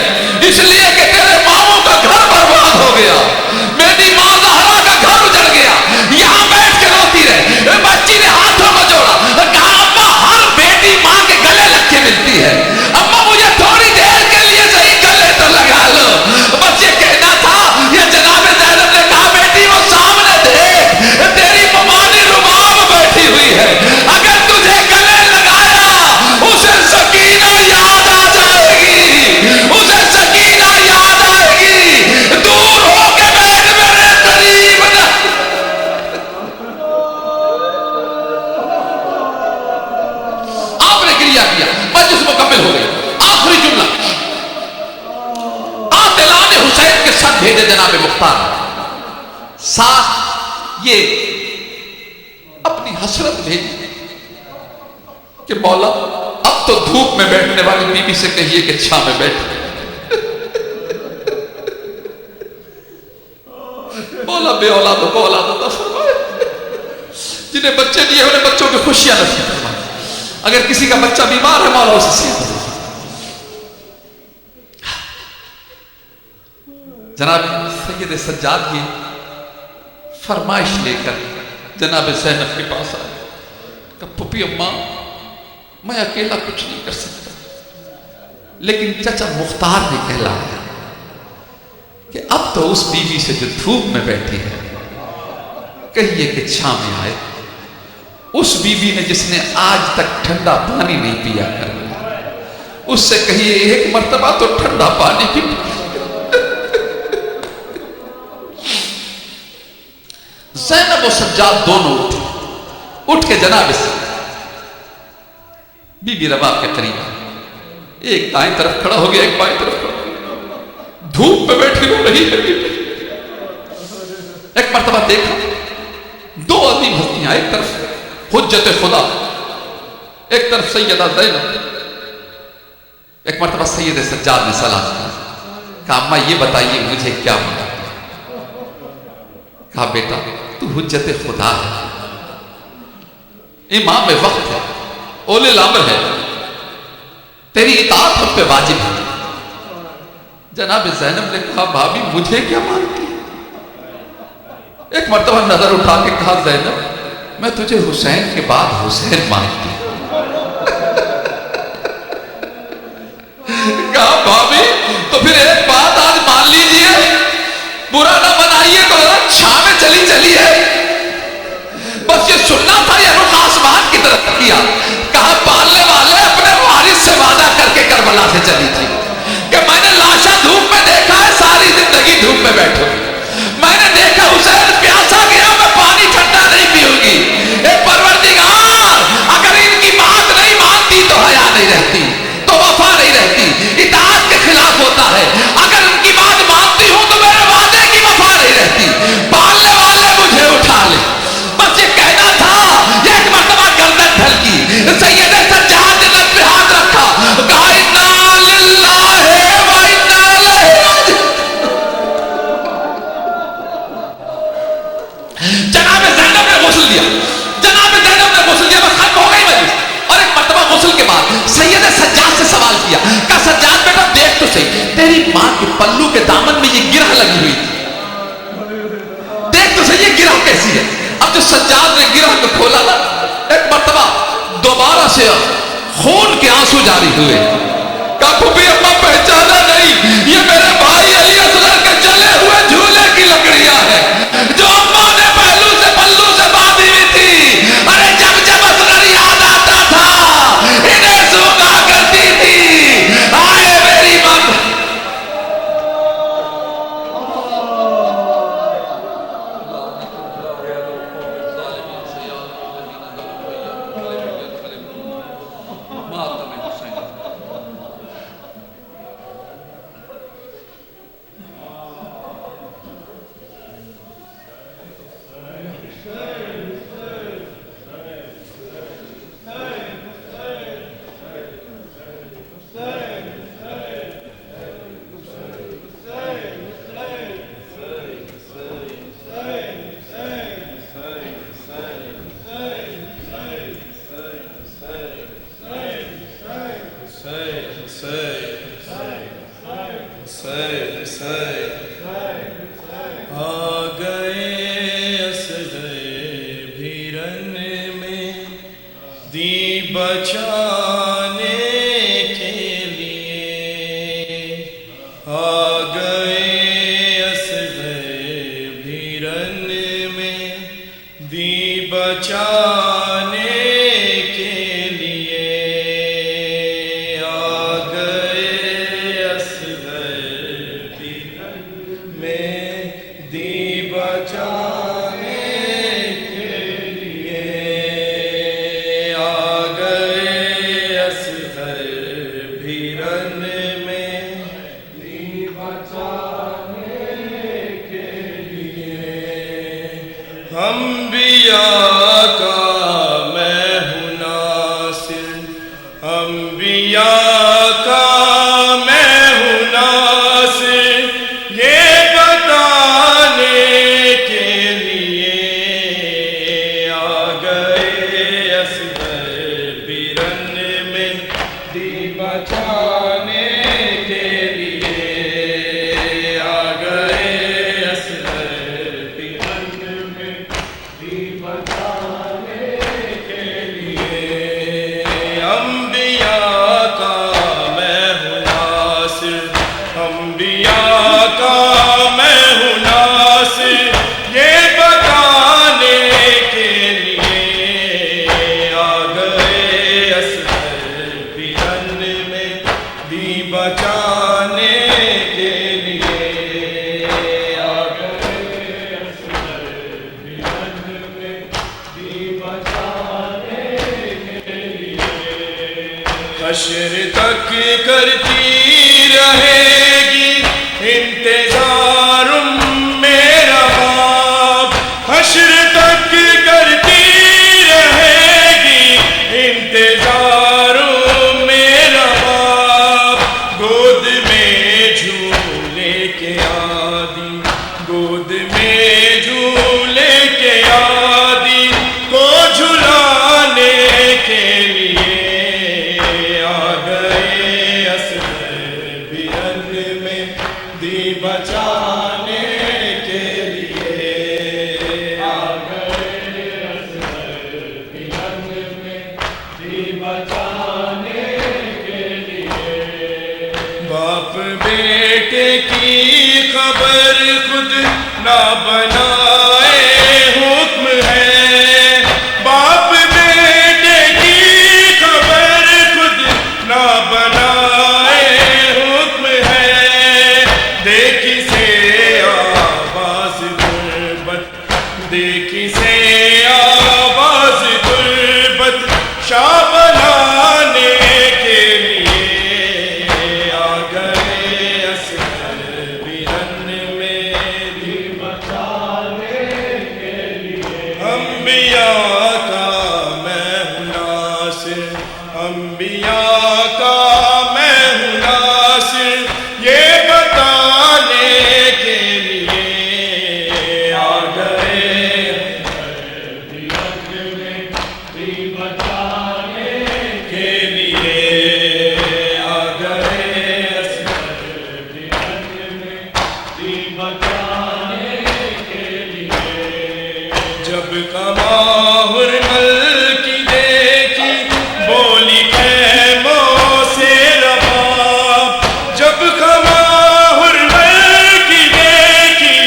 S2: اس لیے کہ تیرے ماؤں کا گھر برباد ہو گیا، میری ماں زہرا کا گھر اجڑ گیا، یہاں بیٹھ کے روتی رہے. بچی نے ہاتھوں کو جوڑا، کہا اماں ہر بیٹی ماں کے گلے لگ کے ملتی ہے، اماں مجھے تھوڑی دیر کے لیے صحیح گلے تو لگا لو. بس یہ کہنا تھا. یہ جناب زینب نے کہا بیٹی وہ سامنے دیکھ، تیری ممانی رباب بیٹھی ہوئی ہے، اگر تجھے گلے لگایا اسے سکینہ یاد آ جائے گی، اسے سکینہ یاد آئے گی، دور ہو کے بیٹھ میرے قریب نہ. آپ نے کریا کیا، مجلس مکمل ہو گئی. آخری جملہ، آپ اعلان حسین کے ساتھ بھیجے جناب مختار، ساتھ یہ اپنی حسرت بھیجی کہ مولا اب تو دھوپ میں بیٹھنے والی بی بی سے کہیے کہ چھاں میں بیٹھ. مولا بے اولادوں کو اولاد عطا فرمائے، جنہیں بچے دیے انہیں بچوں کی خوشیاں نصیب فرمائے. اگر کسی کا بچہ بیمار ہے مولا اسے صحت دے۔ جناب سید سجاد کی فرمائش لے کر جناب زینب کے پاس آئے کہ پھپھی اماں میں اکیلا کچھ نہیں کر سکتا، لیکن چچا مختار نے کہلایا کہ اب تو اس بیوی سے جو دھوپ میں بیٹھی ہے کہیے کہ چھاں میں آئے، اس بیوی نے جس نے آج تک ٹھنڈا پانی نہیں پیا کر، اس سے کہیے ایک مرتبہ تو ٹھنڈا پانی پی۔ زینب و سجاد دونوں اٹھ کے جناب سے بی بی رباب کے قریب آئے، ایک دائیں طرف کھڑا ہو گیا، ایک بائیں طرف کھڑا ہو گیا، دھوپ پہ بیٹھی ہو رہی ہے۔ ایک مرتبہ دیکھا دو عظیم ہستیاں، ایک طرف حجت خدا، ایک طرف سیدہ زینب۔ ایک مرتبہ سید سجاد نے سلام کیا، کہا اماں یہ بتائیے مجھے کیا مانگتے ہیں؟ کہا بیٹا تو حجت خدا ہے، امام وقت ہے، اولی الامر ہے، تیری اطاعت ہم پہ واجب ہے۔ جناب زینب نے کہا بھابی مجھے کیا مانگتی؟ ایک مرتبہ نظر اٹھا کے کہا زینب میں تجھے حسین کے بعد حسین مانگتی ہوں۔ کہا بھابی تو پھر ایک بات آج مان لیجئے، برا نہ بنائیے تو ذرا چھاں میں چلی چلی ہے، بس یہ سننا تھا، یہ رخ آسمان کی طرف کیا۔ کہا پالنے والے اپنے وارث سے وعدہ کر کے کربلا سے چلی تھی کہ میں نے لاشا دھوپ میں دیکھا ہے، ساری زندگی دھوپ میں بیٹھوں گی، میں نے دیکھا حسین پیاسا گیا، میں پانی ٹھنڈا نہیں پیوں گی۔ اے پروردگار اگر ان کی بات نہیں مانتی تو حیا نہیں رہتی، تو وفا نہیں رہتی، اطاعت کے خلاف ہوتا ہے، اگر ان کی بات مانتی ہوں تو میرے وعدے کی وفا نہیں رہتی، پالنے والے مجھے اٹھا لے۔ بس یہ کہنا تھا، یہ ایک مرتبہ گردن ڈھلکی، سید سجاد نے لب پہ ہاتھ رکھا، کہا انا للہ و انا الیہ راجعون۔ جناب زینب نے غسل دیا، جناب زینب نے غسل دیا، بس ختم ہو گئی مجلس۔ اور ایک مرتبہ غسل کے بعد سید سجاد سے سوال کیا، کہا سجاد بیٹا دیکھ تو صحیح، تیری ماں کے پلو کے دامن میں یہ گرہ لگی ہوئی تھی، دیکھ تو صحیح یہ گرہ کیسی ہے۔ اب جو سجاد نے گرہ کو کھولا نا، ایک مرتبہ دوبارہ سے خون کے آنسو جاری ہوئے۔ کہا پھوپھی اماں پہچانا نہیں، یہ میرے بھائی علی اصغر کے جلے ہوئے جھولے کی لکڑیاں ہیں جو اماں نے پہلو سے باندھی ہوئی تھی۔ ارے جب جب اصغر یاد آتا تھا انہیں سونگا کرتی تھی۔ آئے میری ماں،
S5: بیرن حشر تک کرتی رہے گی انتظار میرا باپ، حشر تک کرتی رہے گی انتظار میرا باپ، گود میں جھولے کے عادی، گود میں جھولے کے عادی کو جھلانے کے لیے آ گئے اصغر بیرن میں دی بچانے کے لیے، آ گئے اصغر بیرن میں دی بچانے کے لیے۔ باپ بیٹے کی خبر خود نہ بنائے حکم ہے، باپ بیٹے کی خبر خود نہ بنائے حکم ہے، دیکھی سے آواز غربت، دیکھی سے آواز غربت شاہ بنانے کے لیے آ گئے اصغر بیرن میں دی بچانے کے لیے۔ انبیاء کا میں ہوں ناصر، انبیاء کا میں ہوں ناصر، یہ بتانے کے لیے آ گئے اصغر بیرن میں دی بچانے کے لیے، آ گئے اصغر بیرن میں دی بچانے کے لیے۔ جب کماہر مل کی دیکھی بولی خیموں سے رباب، جب کماہر مل کی دیکھی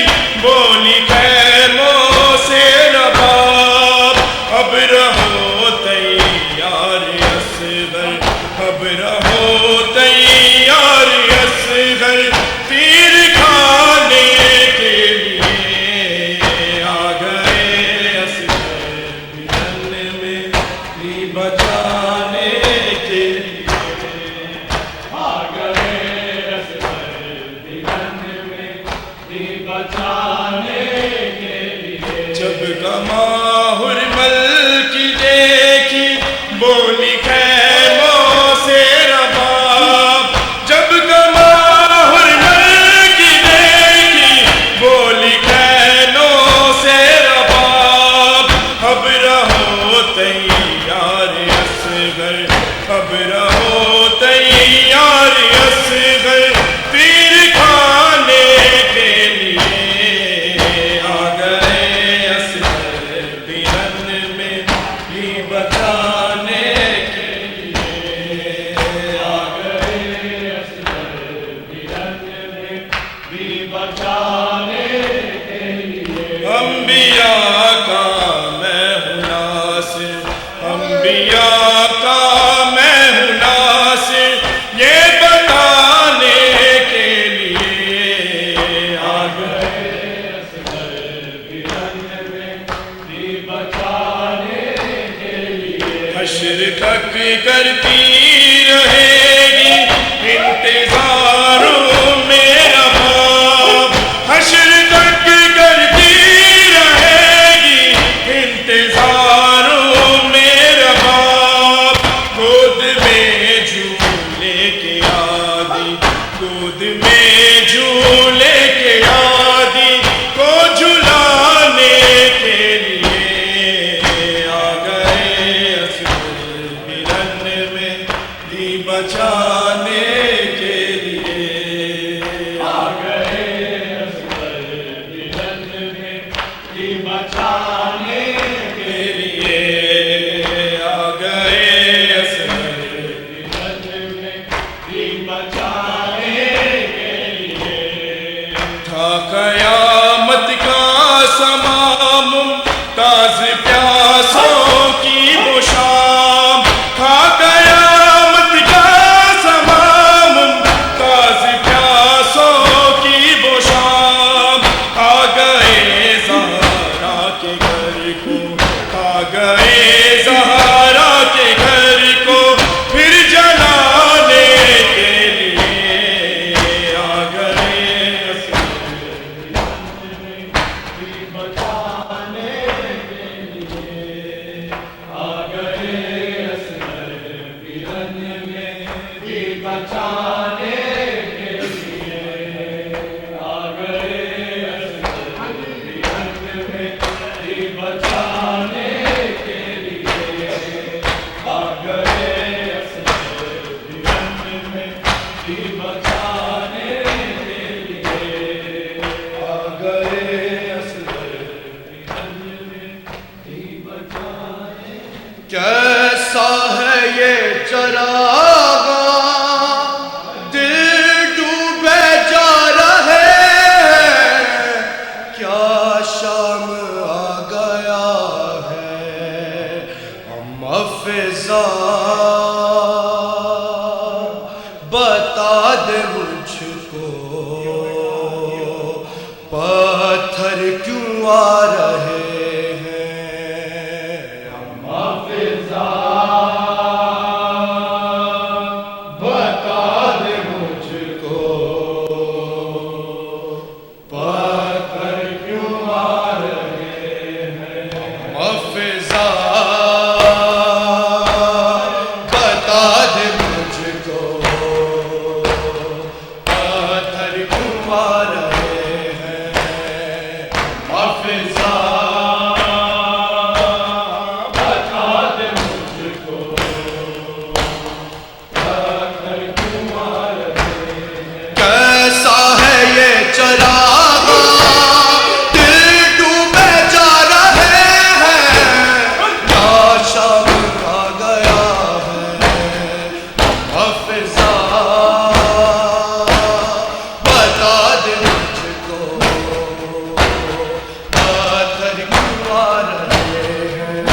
S5: بولی خیموں سے رباب، اب رہو تیار اصغر، اب رہو تیار اصغر، تیر کھانے کے لیے آ گئے اصغر بیرن میں دی بچانے کے لیے، آ گئے اصغر بیرن میں دی بچانے کے لیے۔ جب گماہر مل کی دیکھی بولی خیموں سے رباب، جب گماہر مل کی دیکھی بولی خیموں سے رباب، اب رہو تیار اصغر، اب رہو تیار اصغر، تیر کھانے کے لیے آ گئے اصغر بیرن میں دی بچانے کے لیے، آ گئے اصغر بیرن میں دی بچانے کے لیے۔ انبیاء کا میں ہوں ناصر، انبیاء کا میں ہوں ناصر، یہ بتانے کے لیے آ گئے اصغر بیرن میں دی بچانے کے لیے۔ حشر تک کرتی رہے گی انتظار میرا باپ، حشر تک کرتی رہے گی انتظار میرا باپ، گود میں جھولے کے عادی، گود میں جھولے کے عادی کو جھلانے کے لیے آ گئے اصغر بیرن میں دی بچانے کے لیے، آ گئے اصغر بیرن میں دی بچانے کے لیے، آ گئے اصغر بیرن میں دی بچانے کے لیے۔ تھا قیامت کا سما ممتاز پیاسوں کی وہ شام، تھا قیامت کا سما ممتاز پیاسوں کی وہ شام، آ گئے زہرا کے گھر کو، آ گئے زہرا کے گھر کو، پھر جلا کیسا ہے یہ چراغاں دل ڈوبے جا رہے ہیں، کیا شام آ گیا ہے ہم فضا بتا دے مجھ کو پتھر کیوں آ رہے ہیں، ہم فضا بتا دے مجھ کو پتھر کیوں آ رہے ہیں، ہم فضا بتا دے مجھ کو پتھر کیوں آ رہے ہیں، حافظہ بتا دے مجھ کو پتھر کیوں آ رہے ہیں، کیسا ہے یہ چراغ دل ڈوبے جا رہے ہیں، کیا شام آ گیا ہے، حافظہ بتا دے مجھ کو پتھر کیوں آ رہے ہیں،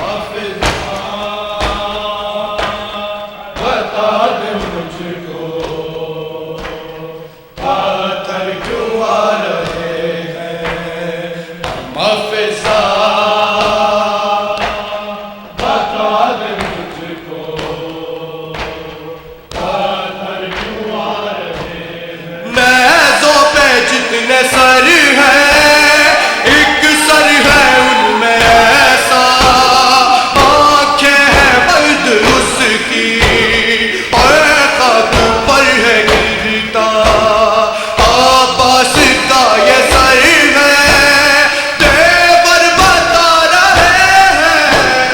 S5: حافظہ بتا دے مجھ کو پتھر کیوں آ رہے ہیں، حافظہ بتا دے مجھ کو پتھر کیوں آ رہے ہیں، نیزوں پہ جتنے سر ہیں ایک سر ہے ان میں ایسا، آنکھیں ہیں بلد اس کی اور خاک پر ہے گرتا، عباس کا یہ سر ہے دیور بتا رہے ہیں،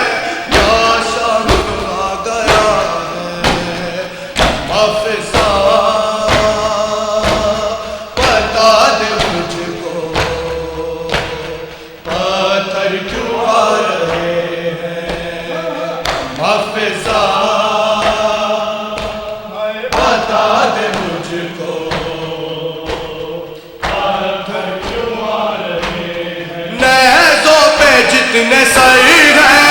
S5: کیا شام آ گیا ہے، حافظہ بتا دے مجھ کو پتھر کیوں آ رہے ہیں، حافظہ بتا دے مجھ کو پتھر کیوں آ رہے ہیں، نیزوں پہ جتنے سر ہیں